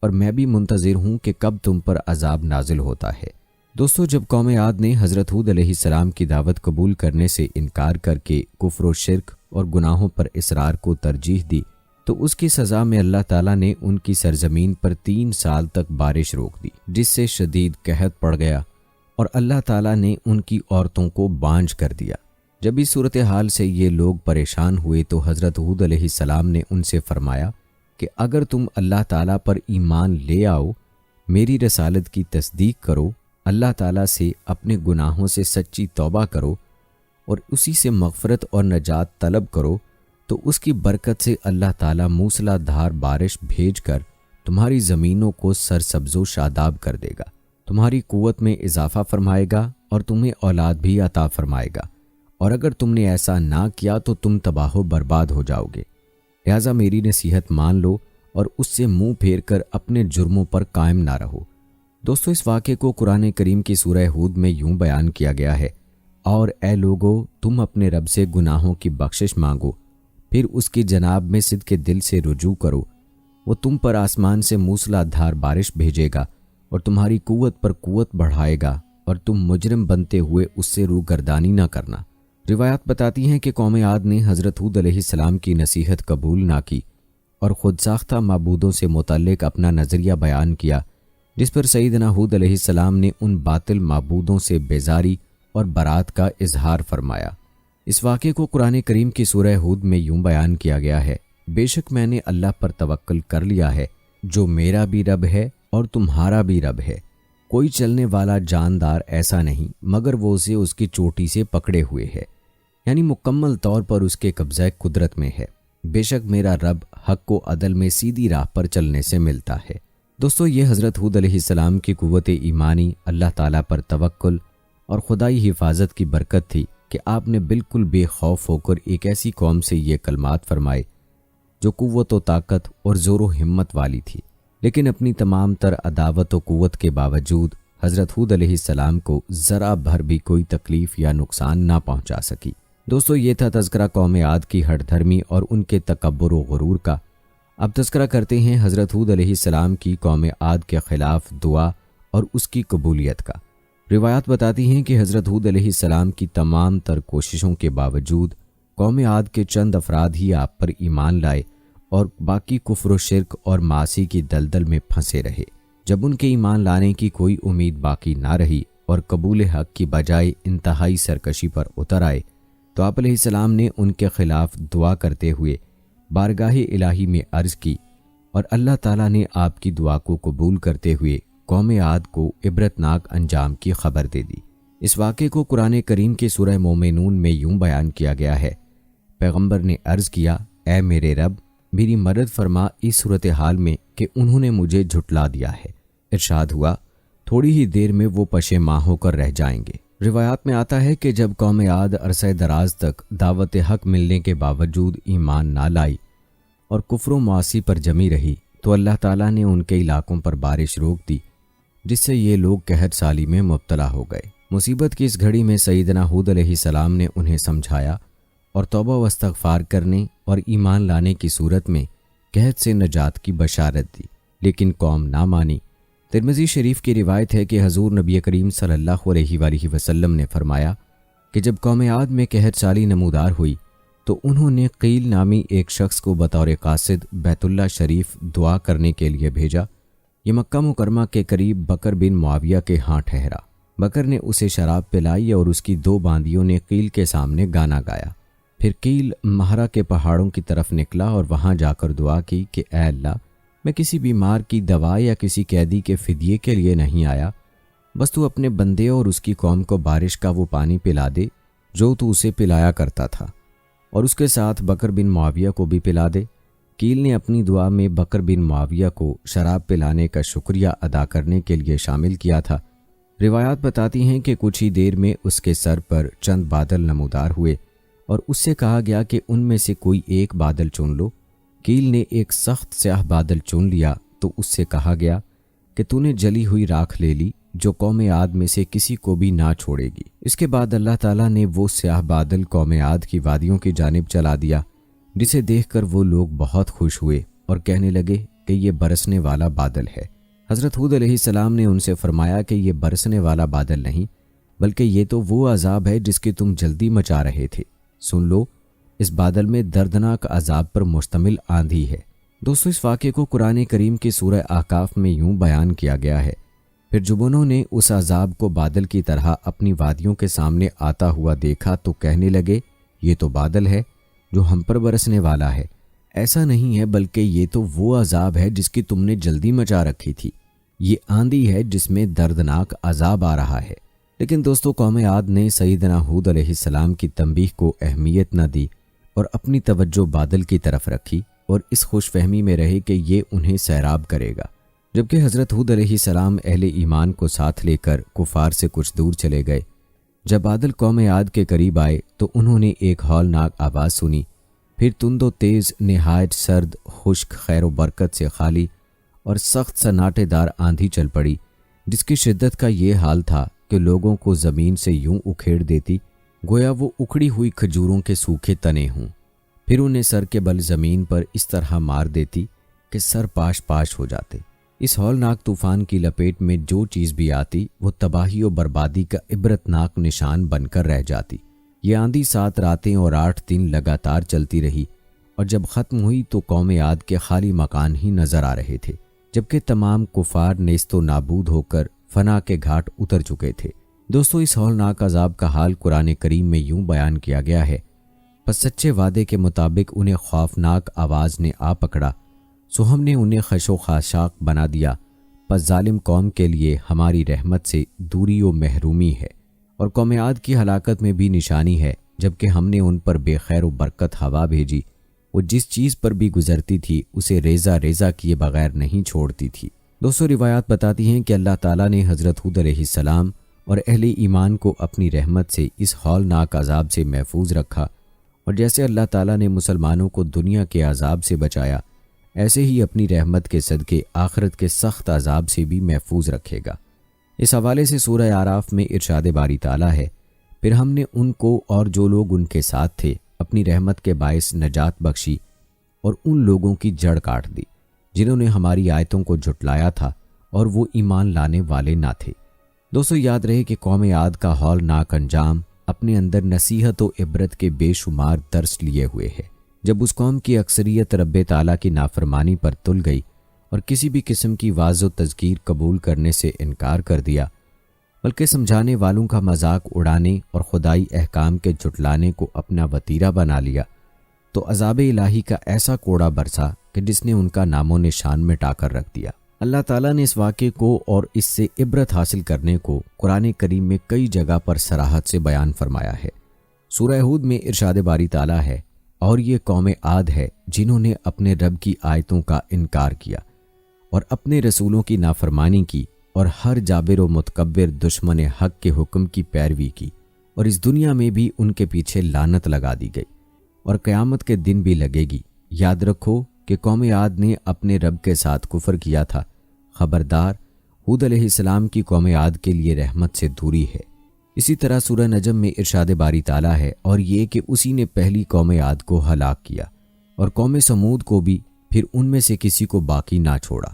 اور میں بھی منتظر ہوں کہ کب تم پر عذاب نازل ہوتا ہے۔ دوستو، جب قوم عاد نے حضرت ہود علیہ السلام کی دعوت قبول کرنے سے انکار کر کے کفر و شرک اور گناہوں پر اصرار کو ترجیح دی تو اس کی سزا میں اللہ تعالیٰ نے ان کی سرزمین پر 3 سال تک بارش روک دی، جس سے شدید قحط پڑ گیا اور اللہ تعالیٰ نے ان کی عورتوں کو بانجھ کر دیا۔ جب اس صورتحال سے یہ لوگ پریشان ہوئے تو حضرت ہود علیہ السلام نے ان سے فرمایا کہ اگر تم اللہ تعالیٰ پر ایمان لے آؤ، میری رسالت کی تصدیق کرو، اللہ تعالیٰ سے اپنے گناہوں سے سچی توبہ کرو اور اسی سے مغفرت اور نجات طلب کرو، تو اس کی برکت سے اللہ تعالیٰ موسلا دھار بارش بھیج کر تمہاری زمینوں کو سرسبز و شاداب کر دے گا، تمہاری قوت میں اضافہ فرمائے گا اور تمہیں اولاد بھی عطا فرمائے گا، اور اگر تم نے ایسا نہ کیا تو تم تباہ و برباد ہو جاؤ گے۔ لہٰذا میری نصیحت مان لو اور اس سے منہ پھیر کر اپنے جرموں پر قائم نہ رہو۔ دوستو، اس واقعے کو قرآن کریم کی سورہ ہود میں یوں بیان کیا گیا ہے، اور اے لوگو، تم اپنے رب سے گناہوں کی بخشش مانگو، پھر اس کی جناب میں صدق کے دل سے رجوع کرو، وہ تم پر آسمان سے موسلا دھار بارش بھیجے گا اور تمہاری قوت پر قوت بڑھائے گا، اور تم مجرم بنتے ہوئے اس سے روگردانی نہ کرنا۔ روایات بتاتی ہیں کہ قوم عاد نے حضرت ہود علیہ السلام کی نصیحت قبول نہ کی اور خود ساختہ معبودوں سے متعلق اپنا نظریہ بیان کیا، جس پر سیدنا ہود علیہ السلام نے ان باطل معبودوں سے بیزاری اور برات کا اظہار فرمایا۔ اس واقعے کو قرآن کریم کی سورہ ہود میں یوں بیان کیا گیا ہے، بے شک میں نے اللہ پر توکل کر لیا ہے، جو میرا بھی رب ہے اور تمہارا بھی رب ہے، کوئی چلنے والا جاندار ایسا نہیں مگر وہ اسے اس کی چوٹی سے پکڑے ہوئے ہے، یعنی مکمل طور پر اس کے قبضہ قدرت میں ہے۔ بے شک میرا رب حق و عدل میں سیدھی راہ پر چلنے سے ملتا ہے۔ دوستو، یہ حضرت ہود علیہ السلام کی قوت ایمانی، اللہ تعالیٰ پر توکل اور خدائی حفاظت کی برکت تھی کہ آپ نے بالکل بے خوف ہو کر ایک ایسی قوم سے یہ کلمات فرمائے جو قوت و طاقت اور زور و ہمت والی تھی، لیکن اپنی تمام تر عداوت و قوت کے باوجود حضرت ہود علیہ السلام کو ذرا بھر بھی کوئی تکلیف یا نقصان نہ پہنچا سکی۔ دوستو، یہ تھا تذکرہ قوم عاد کی ہٹ دھرمی اور ان کے تکبر و غرور کا۔ اب تذکرہ کرتے ہیں حضرت ہود علیہ السلام کی قوم عاد کے خلاف دعا اور اس کی قبولیت کا۔ روایات بتاتی ہیں کہ حضرت ہود علیہ السلام کی تمام تر کوششوں کے باوجود قوم عاد کے چند افراد ہی آپ پر ایمان لائے اور باقی کفر و شرک اور معاصی کی دلدل میں پھنسے رہے۔ جب ان کے ایمان لانے کی کوئی امید باقی نہ رہی اور قبول حق کی بجائے انتہائی سرکشی پر اتر آئے تو آپ علیہ السلام نے ان کے خلاف دعا کرتے ہوئے بارگاہ الہی میں عرض کی، اور اللہ تعالیٰ نے آپ کی دعا کو قبول کرتے ہوئے قوم عاد کو عبرتناک انجام کی خبر دے دی۔ اس واقعے کو قرآن کریم کے سورہ مومنون میں یوں بیان کیا گیا ہے، پیغمبر نے عرض کیا، اے میرے رب، میری مدد فرما اس صورتحال میں کہ انہوں نے مجھے جھٹلا دیا ہے۔ ارشاد ہوا، تھوڑی ہی دیر میں وہ پشیماں ہو کر رہ جائیں گے۔ روایات میں آتا ہے کہ جب قوم عاد عرصہ دراز تک دعوت حق ملنے کے باوجود ایمان نہ لائی اور کفر و معاصی پر جمی رہی تو اللہ تعالیٰ نے ان کے علاقوں پر بارش روک دی، جس سے یہ لوگ قحط سالی میں مبتلا ہو گئے۔ مصیبت کی اس گھڑی میں سیدنا ہود علیہ السلام نے انہیں سمجھایا اور توبہ و استغفار کرنے اور ایمان لانے کی صورت میں قحط سے نجات کی بشارت دی، لیکن قوم نہ مانی۔ ترمذی شریف کی روایت ہے کہ حضور نبی کریم صلی اللہ علیہ وآلہ وسلم نے فرمایا کہ جب قوم عاد میں قحط سالی نمودار ہوئی تو انہوں نے قیل نامی ایک شخص کو بطور قاصد بیت اللہ شریف دعا کرنے کے لیے بھیجا۔ یہ مکہ مکرمہ کے قریب بکر بن معاویہ کے ہاں ٹھہرا۔ بکر نے اسے شراب پلائی اور اس کی دو باندیوں نے قیل کے سامنے گانا گایا۔ پھر قیل مہرا کے پہاڑوں کی طرف نکلا اور وہاں جا کر دعا کی کہ اے اللہ، میں کسی بیمار کی دوا یا کسی قیدی کے فدیے کے لیے نہیں آیا، بس تو اپنے بندے اور اس کی قوم کو بارش کا وہ پانی پلا دے جو تو اسے پلایا کرتا تھا، اور اس کے ساتھ بکر بن معاویہ کو بھی پلا دے۔ قیل نے اپنی دعا میں بکر بن معاویہ کو شراب پلانے کا شکریہ ادا کرنے کے لیے شامل کیا تھا۔ روایات بتاتی ہیں کہ کچھ ہی دیر میں اس کے سر پر چند بادل نمودار ہوئے اور اس سے کہا گیا کہ ان میں سے کوئی ایک بادل چن لو۔ قیل نے ایک سخت سیاہ بادل چن لیا تو اس سے کہا گیا کہ تو نے جلی ہوئی راکھ لے لی جو قوم عاد میں سے کسی کو بھی نہ چھوڑے گی۔ اس کے بعد اللہ تعالیٰ نے وہ سیاہ بادل قوم عاد کی وادیوں کی جانب چلا دیا، جسے دیکھ کر وہ لوگ بہت خوش ہوئے اور کہنے لگے کہ یہ برسنے والا بادل ہے۔ حضرت ہود علیہ السلام نے ان سے فرمایا کہ یہ برسنے والا بادل نہیں بلکہ یہ تو وہ عذاب ہے جس کی تم جلدی مچا رہے تھے، سن لو، اس بادل میں دردناک عذاب پر مشتمل آندھی ہے۔ دوستو، اس واقعے کو قرآن کریم کی سورہ احقاف میں یوں بیان کیا گیا ہے، پھر جب انہوں نے اس عذاب کو بادل کی طرح اپنی وادیوں کے سامنے آتا ہوا دیکھا تو کہنے لگے، یہ تو بادل ہے جو ہم پر برسنے والا ہے۔ ایسا نہیں ہے، بلکہ یہ تو وہ عذاب ہے جس کی تم نے جلدی مچا رکھی تھی۔ یہ آندھی ہے جس میں دردناک عذاب آ رہا ہے۔ لیکن دوستو، قوم عاد نے سیدنا ہود علیہ السلام کی تنبیہ کو اہمیت نہ دی اور اپنی توجہ بادل کی طرف رکھی اور اس خوش فہمی میں رہے کہ یہ انہیں سیراب کرے گا، جبکہ حضرت ہود علیہ السلام اہل ایمان کو ساتھ لے کر کفار سے کچھ دور چلے گئے۔ جب بادل قوم عاد کے قریب آئے تو انہوں نے ایک ہولناک آواز سنی، پھر تند و تیز، نہایت سرد، خشک، خیر و برکت سے خالی اور سخت سناٹے دار آندھی چل پڑی، جس کی شدت کا یہ حال تھا کہ لوگوں کو زمین سے یوں اکھیڑ دیتی گویا وہ اکھڑی ہوئی کھجوروں کے سوکھے تنے ہوں، پھر انہیں سر کے بل زمین پر اس طرح مار دیتی کہ سر پاش پاش ہو جاتے۔ اس ہولناک طوفان کی لپیٹ میں جو چیز بھی آتی وہ تباہی و بربادی کا عبرتناک نشان بن کر رہ جاتی۔ یہ آندھی 7 راتیں اور 8 دن لگاتار چلتی رہی، اور جب ختم ہوئی تو قوم عاد کے خالی مکان ہی نظر آ رہے تھے، جبکہ تمام کفار نیست و نابود ہو کر فنا کے گھاٹ اتر چکے تھے۔ دوستو، اس ہولناک عذاب کا حال قرآن کریم میں یوں بیان کیا گیا ہے، پس سچے وعدے کے مطابق انہیں خوفناک آواز نے آ پکڑا، سو ہم نے انہیں خش و خاشاک بنا دیا، پس ظالم قوم کے لیے ہماری رحمت سے دوری و محرومی ہے۔ اور قوم عاد کی ہلاکت میں بھی نشانی ہے، جبکہ ہم نے ان پر بے خیر و برکت ہوا بھیجی، وہ جس چیز پر بھی گزرتی تھی اسے ریزہ ریزہ کیے بغیر نہیں چھوڑتی تھی۔ دوستو، روایات بتاتی ہیں کہ اللہ تعالیٰ نے حضرت ہود علیہ السلام اور اہل ایمان کو اپنی رحمت سے اس ہولناک عذاب سے محفوظ رکھا، اور جیسے اللہ تعالیٰ نے مسلمانوں کو دنیا کے عذاب سے بچایا، ایسے ہی اپنی رحمت کے صدقے آخرت کے سخت عذاب سے بھی محفوظ رکھے گا۔ اس حوالے سے سورہ اعراف میں ارشاد باری تعالیٰ ہے، پھر ہم نے ان کو اور جو لوگ ان کے ساتھ تھے اپنی رحمت کے باعث نجات بخشی اور ان لوگوں کی جڑ کاٹ دی جنہوں نے ہماری آیتوں کو جھٹلایا تھا اور وہ ایمان لانے والے نہ تھے۔ دوستو، یاد رہے کہ قوم عاد کا ہولناک انجام اپنے اندر نصیحت و عبرت کے بے شمار درس لیے ہوئے ہے۔ جب اس قوم کی اکثریت رب تعالیٰ کی نافرمانی پر تل گئی اور کسی بھی قسم کی واعظ و تذکیر قبول کرنے سے انکار کر دیا، بلکہ سمجھانے والوں کا مذاق اڑانے اور خدائی احکام کے جھٹلانے کو اپنا وتیرہ بنا لیا، تو عذاب الہی کا ایسا کوڑا برسا کہ جس نے ان کا نام و نشان مٹا کر رکھ دیا۔ اللہ تعالیٰ نے اس واقعے کو اور اس سے عبرت حاصل کرنے کو قرآن کریم میں کئی جگہ پر صراحت سے بیان فرمایا ہے۔ سورہ ہود میں ارشاد باری تعالیٰ ہے، اور یہ قوم عاد ہے جنہوں نے اپنے رب کی آیتوں کا انکار کیا اور اپنے رسولوں کی نافرمانی کی اور ہر جابر و متکبر دشمن حق کے حکم کی پیروی کی، اور اس دنیا میں بھی ان کے پیچھے لعنت لگا دی گئی اور قیامت کے دن بھی لگے گی۔ یاد رکھو کہ قوم عاد نے اپنے رب کے ساتھ کفر کیا تھا۔ خبردار، ہود علیہ السلام کی قوم عاد کے لیے رحمت سے دوری ہے۔ اسی طرح سورہ نجم میں ارشاد باری تعالیٰ ہے، اور یہ کہ اسی نے پہلی قوم عاد کو ہلاک کیا اور قوم سمود کو بھی، پھر ان میں سے کسی کو باقی نہ چھوڑا،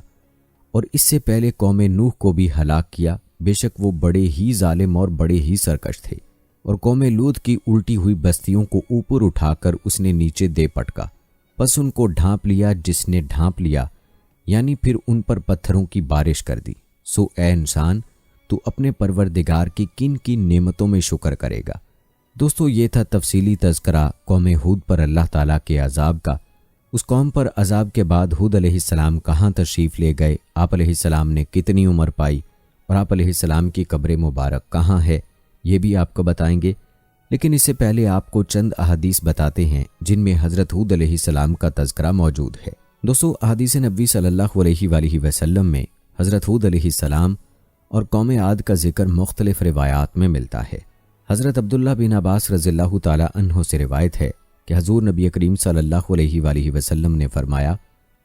اور اس سے پہلے قوم نوح کو بھی ہلاک کیا، بے شک وہ بڑے ہی ظالم اور بڑے ہی سرکش تھے۔ اور قوم لوط کی الٹی ہوئی بستیوں کو اوپر اٹھا کر اس نے نیچے دے پٹکا، پس ان کو ڈھانپ لیا جس نے ڈھانپ لیا، یعنی پھر ان پر پتھروں کی بارش کر دی۔ سو اے انسان، تو اپنے پروردگار کی کن کن نعمتوں میں شکر کرے گا۔ دوستو، یہ تھا تفصیلی تذکرہ قوم ہود پر اللہ تعالیٰ کے عذاب کا۔ اس قوم پر عذاب کے بعد ہود علیہ السلام کہاں تشریف لے گئے، آپ علیہ السلام نے کتنی عمر پائی، اور آپ علیہ السلام کی قبر مبارک کہاں ہے، یہ بھی آپ کو بتائیں گے۔ لیکن اس سے پہلے آپ کو چند احادیث بتاتے ہیں جن میں حضرت ہود علیہ السلام کا تذکرہ موجود ہے۔ دوستو، احادیث نبوی صلی اللہ علیہ وآلہ وسلم میں حضرت ہود علیہ السلام اور قوم عاد کا ذکر مختلف روایات میں ملتا ہے۔ حضرت عبداللہ بن عباس رضی اللہ تعالی عنہ سے روایت ہے کہ حضور نبی کریم صلی اللہ علیہ وآلہ وسلم نے فرمایا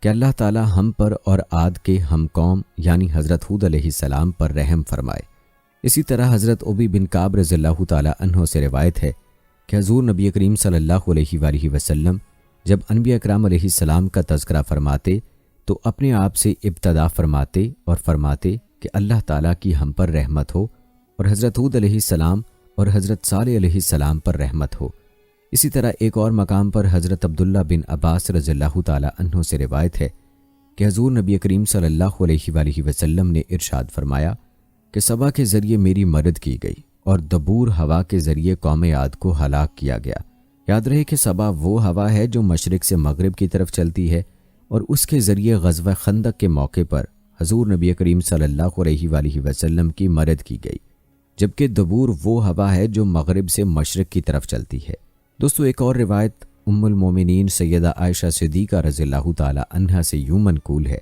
کہ اللہ تعالی ہم پر اور عاد کے ہم قوم یعنی حضرت ہود علیہ السلام پر رحم فرمائے۔ اسی طرح حضرت ابی بن کعب رضی اللہ تعالی عنہ سے روایت ہے کہ حضور نبی کریم صلی اللہ علیہ وآلہ وسلم جب انبیاء اکرام علیہ السلام کا تذکرہ فرماتے تو اپنے آپ سے ابتدا فرماتے اور فرماتے کہ اللہ تعالیٰ کی ہم پر رحمت ہو، اور حضرت ہود علیہ السلام اور حضرت صالح علیہ السلام پر رحمت ہو۔ اسی طرح ایک اور مقام پر حضرت عبداللہ بن عباس رضی اللہ تعالی عنہ سے روایت ہے کہ حضور نبی کریم صلی اللہ علیہ وآلہ وسلم نے ارشاد فرمایا کہ سبا کے ذریعے میری مدد کی گئی اور دبور ہوا کے ذریعے قوم عاد کو ہلاک کیا گیا۔ یاد رہے کہ سبا وہ ہوا ہے جو مشرق سے مغرب کی طرف چلتی ہے اور اس کے ذریعے غزوہ خندق کے موقع پر حضور نبی کریم صلی اللہ علیہ وآلہ وسلم کی مدد کی گئی، جبکہ دبور وہ ہوا ہے جو مغرب سے مشرق کی طرف چلتی ہے۔ دوستو، ایک اور روایت ام المومنین سیدہ عائشہ صدیقہ رضی اللہ تعالی عنہا سے یوں منقول ہے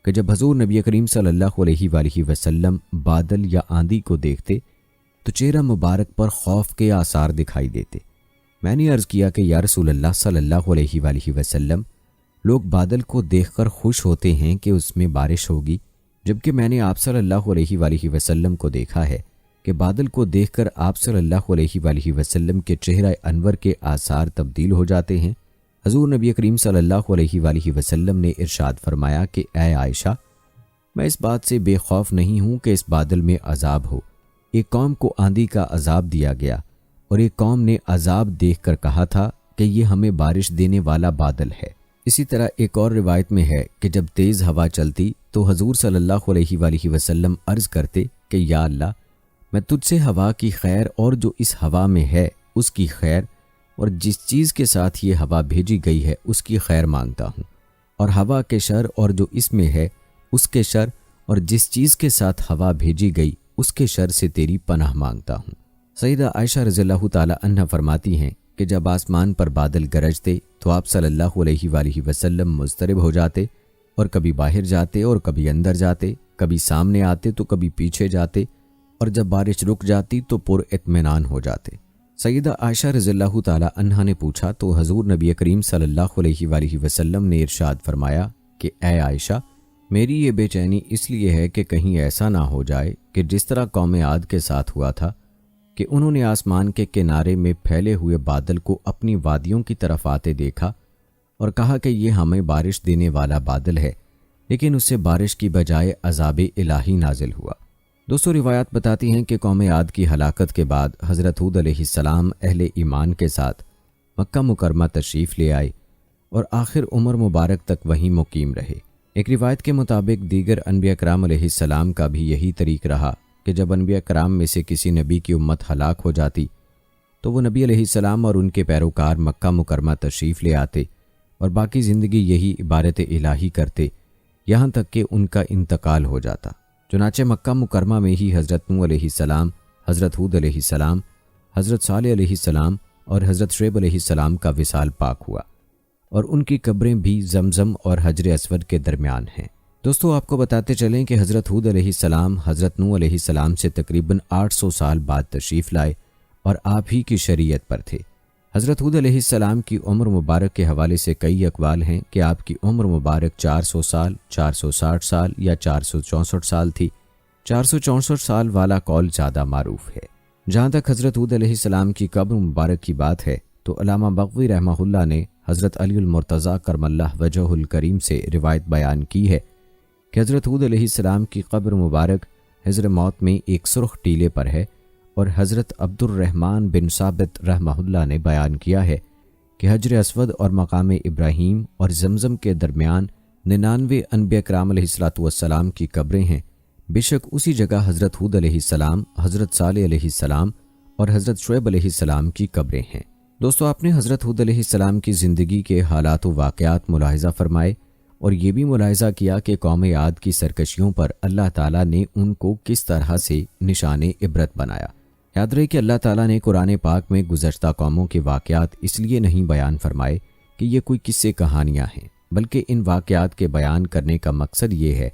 کہ جب حضور نبی کریم صلی اللہ علیہ وآلہ وسلم بادل یا آندھی کو دیکھتے تو چہرہ مبارک پر خوف کے آثار دکھائی دیتے۔ میں نے عرض کیا کہ یا رسول اللہ صلی اللہ علیہ وآلہ وسلم، لوگ بادل کو دیکھ کر خوش ہوتے ہیں کہ اس میں بارش ہوگی، جبکہ میں نے آپ صلی اللہ علیہ وآلہ وسلم کو دیکھا ہے کہ بادل کو دیکھ کر آپ صلی اللہ علیہ وآلہ وسلم کے چہرہ انور کے آثار تبدیل ہو جاتے ہیں۔ حضور نبی کریم صلی اللہ علیہ وآلہ وسلم نے ارشاد فرمایا کہ اے عائشہ، میں اس بات سے بے خوف نہیں ہوں کہ اس بادل میں عذاب ہو۔ ایک قوم کو آندھی کا عذاب دیا گیا اور ایک قوم نے عذاب دیکھ کر کہا تھا کہ یہ ہمیں بارش دینے والا بادل ہے۔ اسی طرح ایک اور روایت میں ہے کہ جب تیز ہوا چلتی تو حضور صلی اللہ علیہ وآلہ وسلم عرض کرتے کہ یا اللہ، میں تجھ سے ہوا کی خیر اور جو اس ہوا میں ہے اس کی خیر، اور جس چیز کے ساتھ یہ ہوا بھیجی گئی ہے اس کی خیر مانگتا ہوں، اور ہوا کے شر اور جو اس میں ہے اس کے شر، اور جس چیز کے ساتھ ہوا بھیجی گئی اس کے شر سے تیری پناہ مانگتا ہوں۔ سیدہ عائشہ رضی اللہ تعالی عنہا فرماتی ہیں کہ جب آسمان پر بادل گرجتے تو آپ صلی اللہ علیہ وآلہ وسلم مضطرب ہو جاتے اور کبھی باہر جاتے اور کبھی اندر جاتے، کبھی سامنے آتے تو کبھی پیچھے جاتے، اور جب بارش رک جاتی تو پر اطمینان ہو جاتے۔ سیدہ عائشہ رضی اللہ تعالی عنہا نے پوچھا تو حضور نبی کریم صلی اللہ علیہ وآلہ وسلم نے ارشاد فرمایا کہ اے عائشہ، میری یہ بے چینی اس لیے ہے کہ کہیں ایسا نہ ہو جائے کہ جس طرح قوم عاد کے ساتھ ہوا تھا کہ انہوں نے آسمان کے کنارے میں پھیلے ہوئے بادل کو اپنی وادیوں کی طرف آتے دیکھا اور کہا کہ یہ ہمیں بارش دینے والا بادل ہے، لیکن اس سے بارش کی بجائے عذاب الہی نازل ہوا۔ دوستو، روایات بتاتی ہیں کہ قوم عاد کی ہلاکت کے بعد حضرت ہود علیہ السلام اہل ایمان کے ساتھ مکہ مکرمہ تشریف لے آئے اور آخر عمر مبارک تک وہیں مقیم رہے۔ ایک روایت کے مطابق دیگر انبیاء کرام علیہ السلام کا بھی یہی طریق رہا کہ جب انبیاء کرام میں سے کسی نبی کی امت ہلاک ہو جاتی تو وہ نبی علیہ السلام اور ان کے پیروکار مکہ مکرمہ تشریف لے آتے اور باقی زندگی یہی عبادت الہی کرتے یہاں تک کہ ان کا انتقال ہو جاتا۔ چنانچہ مکہ مکرمہ میں ہی حضرت نوح علیہ السلام، حضرت ہود علیہ السلام، حضرت صالح علیہ السلام اور حضرت شعیب علیہ السلام کا وصال پاک ہوا، اور ان کی قبریں بھی زمزم اور حجر اسود کے درمیان ہیں۔ دوستو، آپ کو بتاتے چلیں کہ حضرت ہود علیہ السلام حضرت نوح علیہ السلام سے تقریباً 800 سال بعد تشریف لائے اور آپ ہی کی شریعت پر تھے۔ حضرت ہود علیہ السلام کی عمر مبارک کے حوالے سے کئی اقوال ہیں کہ آپ کی عمر مبارک 400 سال، 460 سال یا 464 سال تھی۔ 464 سال والا قول زیادہ معروف ہے۔ جہاں تک حضرت ہود علیہ السلام کی قبر مبارک کی بات ہے تو علامہ بغوی رحمہ اللہ نے حضرت علی المرتضیٰ کرم اللہ وجہہ الکریم سے روایت بیان کی ہے کہ حضرت ہود علیہ السلام کی قبر مبارک حضر موت میں ایک سرخ ٹیلے پر ہے، اور حضرت عبد الرحمن بن ثابت رحمہ اللہ نے بیان کیا ہے کہ حجر اسود اور مقام ابراہیم اور زمزم کے درمیان 99 انبیاء کرام علیہ السلام کی قبریں ہیں۔ بے شک اسی جگہ حضرت ہود علیہ السلام، حضرت صالح علیہ السلام اور حضرت شعیب علیہ السلام کی قبریں ہیں۔ دوستو، آپ نے حضرت ہود علیہ السلام کی زندگی کے حالات و واقعات ملاحظہ فرمائے اور یہ بھی ملاحظہ کیا کہ قوم عاد کی سرکشیوں پر اللہ تعالیٰ نے ان کو کس طرح سے نشان عبرت بنایا۔ یاد رہے کہ اللہ تعالیٰ نے قرآن پاک میں گزشتہ قوموں کے واقعات اس لیے نہیں بیان فرمائے کہ یہ کوئی قصے کہانیاں ہیں، بلکہ ان واقعات کے بیان کرنے کا مقصد یہ ہے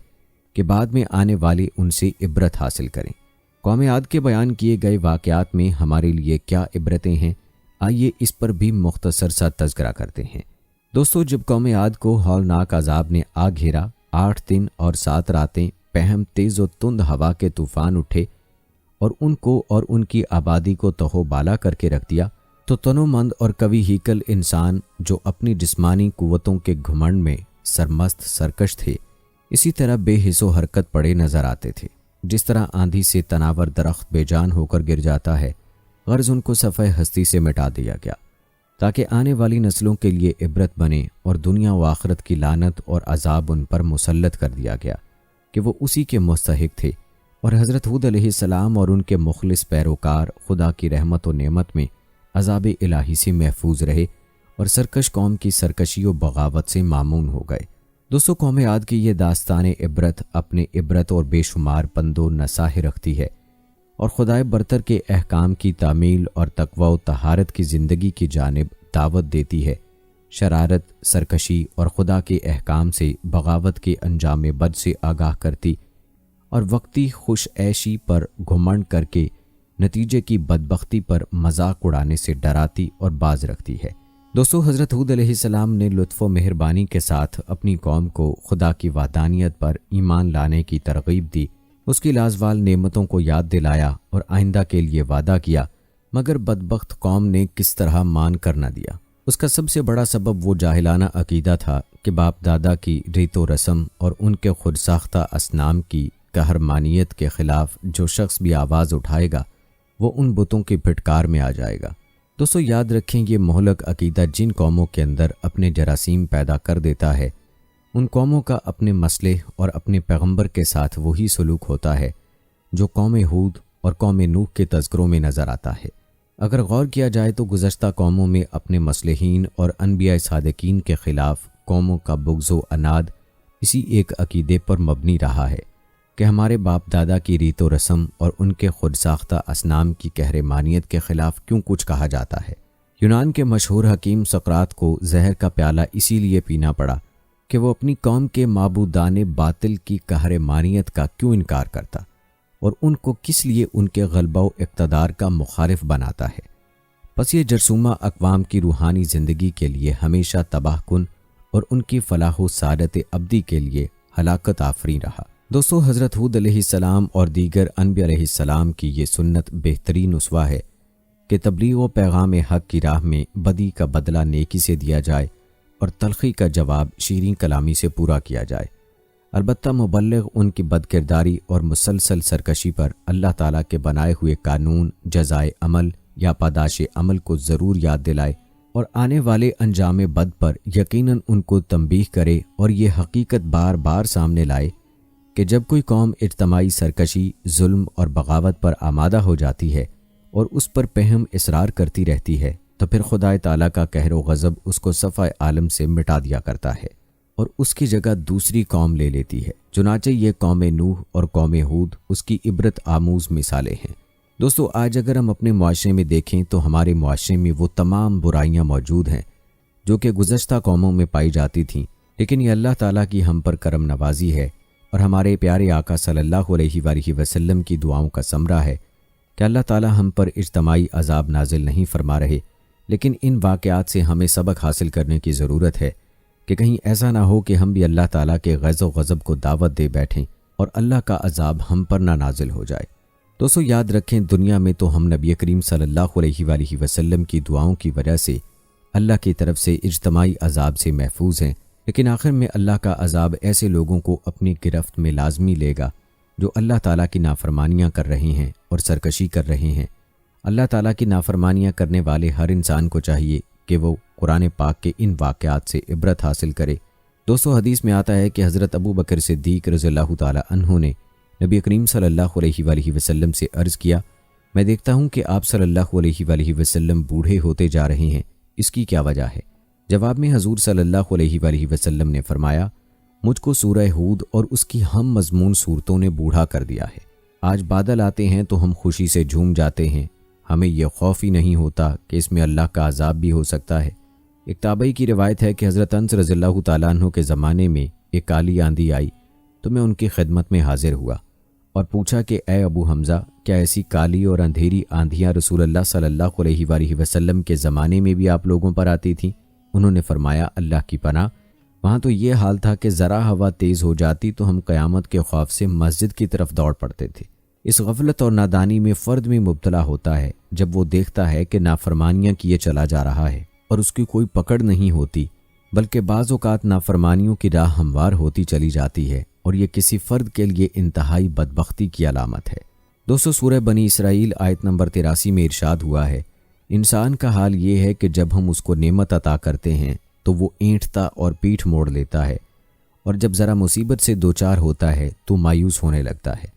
کہ بعد میں آنے والے ان سے عبرت حاصل کریں۔ قوم عاد کے بیان کیے گئے واقعات میں ہمارے لیے کیا عبرتیں ہیں، آئیے اس پر بھی مختصر سا تذکرہ کرتے ہیں۔ دوستو، جب قوم عاد کو ہولناک عذاب نے آ گھیرا، 8 دن اور 7 راتیں پہم تیز و تند ہوا کے طوفان اٹھے اور ان کو اور ان کی آبادی کو تہو بالا کر کے رکھ دیا، تو تنو مند اور قوی ہیکل انسان جو اپنی جسمانی قوتوں کے گھمنڈ میں سرمست سرکش تھے، اسی طرح بے حس و حرکت پڑے نظر آتے تھے۔ جس طرح آندھی سے تناور درخت بے جان ہو کر گر جاتا ہے، غرض ان کو صفحہ ہستی سے مٹا دیا گیا تاکہ آنے والی نسلوں کے لیے عبرت بنے، اور دنیا و آخرت کی لعنت اور عذاب ان پر مسلط کر دیا گیا کہ وہ اسی کے مستحق تھے اور حضرت ہود علیہ السلام اور ان کے مخلص پیروکار خدا کی رحمت و نعمت میں عذاب الہی سے محفوظ رہے اور سرکش قوم کی سرکشی و بغاوت سے مامون ہو گئے۔ دوستو، قوم عاد کی یہ داستان عبرت اپنے عبرت اور بے شمار پند و نصائح رکھتی ہے اور خدائے برتر کے احکام کی تعمیل اور تقوی و طہارت کی زندگی کی جانب دعوت دیتی ہے، شرارت، سرکشی اور خدا کے احکام سے بغاوت کے انجام بد سے آگاہ کرتی اور وقتی خوش عیشی پر گھمنڈ کر کے نتیجے کی بدبختی پر مذاق اڑانے سے ڈراتی اور باز رکھتی ہے۔ دوستو، حضرت ہود علیہ السلام نے لطف و مہربانی کے ساتھ اپنی قوم کو خدا کی وحدانیت پر ایمان لانے کی ترغیب دی، اس کی لازوال نعمتوں کو یاد دلایا اور آئندہ کے لیے وعدہ کیا، مگر بدبخت قوم نے کس طرح مان کر نہ دیا۔ اس کا سب سے بڑا سبب وہ جاہلانہ عقیدہ تھا کہ باپ دادا کی ریت و رسم اور ان کے خود ساختہ اصنام کی قہرمانیت کے خلاف جو شخص بھی آواز اٹھائے گا وہ ان بتوں کی پھٹکار میں آ جائے گا۔ دوستو، یاد رکھیں، یہ مہلک عقیدہ جن قوموں کے اندر اپنے جراثیم پیدا کر دیتا ہے، ان قوموں کا اپنے مسئلے اور اپنے پیغمبر کے ساتھ وہی سلوک ہوتا ہے جو قوم ہود اور قوم نوح کے تذکروں میں نظر آتا ہے۔ اگر غور کیا جائے تو گزشتہ قوموں میں اپنے مصلحین اور انبیاء صادقین کے خلاف قوموں کا بغض و عناد اسی ایک عقیدے پر مبنی رہا ہے کہ ہمارے باپ دادا کی ریت و رسم اور ان کے خود ساختہ اصنام کی قہرمانیت کے خلاف کیوں کچھ کہا جاتا ہے۔ یونان کے مشہور حکیم سقراط کو زہر کا پیالہ اسی لیے پینا پڑا کہ وہ اپنی قوم کے معبودان باطل کی قہرمانیت کا کیوں انکار کرتا اور ان کو کس لیے ان کے غلبہ و اقتدار کا مخالف بناتا ہے۔ پس یہ جرثومہ اقوام کی روحانی زندگی کے لیے ہمیشہ تباہ کن اور ان کی فلاح و سعادت ابدی کے لیے ہلاکت آفریں رہا۔ دوستو، حضرت ہود علیہ السلام اور دیگر انبیاء علیہ السلام کی یہ سنت بہترین اسوہ ہے کہ تبلیغ و پیغام حق کی راہ میں بدی کا بدلہ نیکی سے دیا جائے اور تلخی کا جواب شیریں کلامی سے پورا کیا جائے۔ البتہ مبلغ ان کی بد کرداری اور مسلسل سرکشی پر اللہ تعالیٰ کے بنائے ہوئے قانون، جزائے عمل یا پاداش عمل کو ضرور یاد دلائے اور آنے والے انجام بد پر یقیناً ان کو تنبیہ کرے اور یہ حقیقت بار بار سامنے لائے کہ جب کوئی قوم اجتماعی سرکشی، ظلم اور بغاوت پر آمادہ ہو جاتی ہے اور اس پر پہم اصرار کرتی رہتی ہے تو پھر خدائے تعالیٰ کا قہر و غضب اس کو صفحہ عالم سے مٹا دیا کرتا ہے اور اس کی جگہ دوسری قوم لے لیتی ہے۔ چنانچہ یہ قوم نوح اور قوم ہود اس کی عبرت آموز مثالیں ہیں۔ دوستو، آج اگر ہم اپنے معاشرے میں دیکھیں تو ہمارے معاشرے میں وہ تمام برائیاں موجود ہیں جو کہ گزشتہ قوموں میں پائی جاتی تھیں، لیکن یہ اللہ تعالیٰ کی ہم پر کرم نوازی ہے اور ہمارے پیارے آقا صلی اللہ علیہ وآلہ وسلم کی دعاؤں کا ثمرہ ہے کہ اللہ تعالیٰ ہم پر اجتماعی عذاب نازل نہیں فرما رہے، لیکن ان واقعات سے ہمیں سبق حاصل کرنے کی ضرورت ہے کہ کہیں ایسا نہ ہو کہ ہم بھی اللہ تعالیٰ کے غیظ و غضب کو دعوت دے بیٹھیں اور اللہ کا عذاب ہم پر نہ نازل ہو جائے۔ دوستو، یاد رکھیں، دنیا میں تو ہم نبی کریم صلی اللہ علیہ وآلہ وسلم کی دعاؤں کی وجہ سے اللہ کی طرف سے اجتماعی عذاب سے محفوظ ہیں، لیکن آخر میں اللہ کا عذاب ایسے لوگوں کو اپنی گرفت میں لازمی لے گا جو اللہ تعالیٰ کی نافرمانیاں کر رہے ہیں اور سرکشی کر رہے ہیں۔ اللہ تعالیٰ کی نافرمانیاں کرنے والے ہر انسان کو چاہیے کہ وہ قرآن پاک کے ان واقعات سے عبرت حاصل کرے۔ دوستو، حدیث میں آتا ہے کہ حضرت ابو بکر صدیق رضی اللہ تعالیٰ عنہ نے نبی کریم صلی اللہ علیہ وآلہ وسلم سے عرض کیا، میں دیکھتا ہوں کہ آپ صلی اللہ علیہ وآلہ وسلم بوڑھے ہوتے جا رہے ہیں، اس کی کیا وجہ ہے؟ جواب میں حضور صلی اللہ علیہ وآلہ وسلم نے فرمایا، مجھ کو سورہ ہود اور اس کی ہم مضمون صورتوں نے بوڑھا کر دیا ہے۔ آج بادل آتے ہیں تو ہم خوشی سے جھوم جاتے ہیں، ہمیں یہ خوف ہی نہیں ہوتا کہ اس میں اللہ کا عذاب بھی ہو سکتا ہے۔ ایک تابعی کی روایت ہے کہ حضرت انس رضی اللہ تعالیٰ عنہ کے زمانے میں ایک کالی آندھی آئی تو میں ان کی خدمت میں حاضر ہوا اور پوچھا کہ اے ابو حمزہ، کیا ایسی کالی اور اندھیری آندھیاں رسول اللہ صلی اللہ علیہ وآلہ وسلم کے زمانے میں بھی آپ لوگوں پر آتی تھیں؟ انہوں نے فرمایا، اللہ کی پناہ، وہاں تو یہ حال تھا کہ ذرا ہوا تیز ہو جاتی تو ہم قیامت کے خوف سے مسجد کی طرف دوڑ پڑتے تھے۔ اس غفلت اور نادانی میں فرد میں مبتلا ہوتا ہے جب وہ دیکھتا ہے کہ نافرمانیاں کیے چلا جا رہا ہے اور اس کی کوئی پکڑ نہیں ہوتی، بلکہ بعض اوقات نافرمانیوں کی راہ ہموار ہوتی چلی جاتی ہے، اور یہ کسی فرد کے لیے انتہائی بدبختی کی علامت ہے۔ دوستو، سورہ بنی اسرائیل آیت نمبر 83 میں ارشاد ہوا ہے، انسان کا حال یہ ہے کہ جب ہم اس کو نعمت عطا کرتے ہیں تو وہ اینٹتا اور پیٹھ موڑ لیتا ہے، اور جب ذرا مصیبت سے دوچار ہوتا ہے تو مایوس ہونے لگتا ہے۔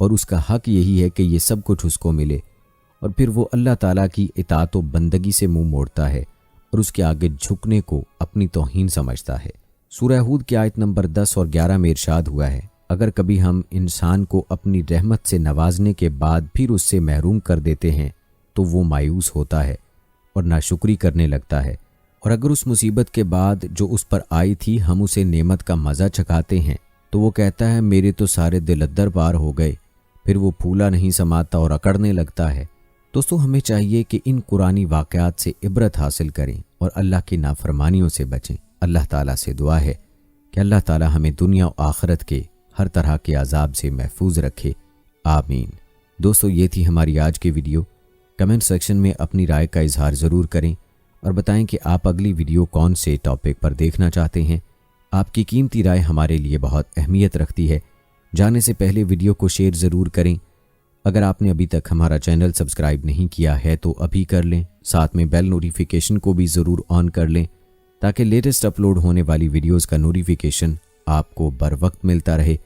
اور اس کا حق یہی ہے کہ یہ سب کچھ اس کو ملے، اور پھر وہ اللہ تعالیٰ کی اطاعت و بندگی سے منہ موڑتا ہے اور اس کے آگے جھکنے کو اپنی توہین سمجھتا ہے۔ سورہ ہود کی آیت نمبر 10 اور 11 میں ارشاد ہوا ہے، اگر کبھی ہم انسان کو اپنی رحمت سے نوازنے کے بعد پھر اس سے محروم کر دیتے ہیں تو وہ مایوس ہوتا ہے اور ناشکری کرنے لگتا ہے، اور اگر اس مصیبت کے بعد جو اس پر آئی تھی ہم اسے نعمت کا مزہ چکھاتے ہیں تو وہ کہتا ہے میرے تو سارے دل ادر پار ہو گئے، پھر وہ پھولا نہیں سماتا اور اکڑنے لگتا ہے۔ دوستو، ہمیں چاہیے کہ ان قرآنی واقعات سے عبرت حاصل کریں اور اللہ کی نافرمانیوں سے بچیں۔ اللہ تعالیٰ سے دعا ہے کہ اللہ تعالیٰ ہمیں دنیا و آخرت کے ہر طرح کے عذاب سے محفوظ رکھے، آمین۔ دوستو، یہ تھی ہماری آج کی ویڈیو۔ کمنٹ سیکشن میں اپنی رائے کا اظہار ضرور کریں اور بتائیں کہ آپ اگلی ویڈیو کون سے ٹاپک پر دیکھنا چاہتے ہیں۔ آپ کی قیمتی رائے ہمارے لیے بہت اہمیت رکھتی ہے۔ جانے سے پہلے ویڈیو کو شیئر ضرور کریں۔ اگر آپ نے ابھی تک ہمارا چینل سبسکرائب نہیں کیا ہے تو ابھی کر لیں، ساتھ میں بیل نوٹیفیکیشن کو بھی ضرور آن کر لیں تاکہ لیٹسٹ اپلوڈ ہونے والی ویڈیوز کا نوٹیفیکیشن آپ کو بر وقت ملتا رہے۔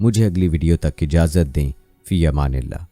مجھے اگلی ویڈیو تک اجازت دیں، فی امان اللہ۔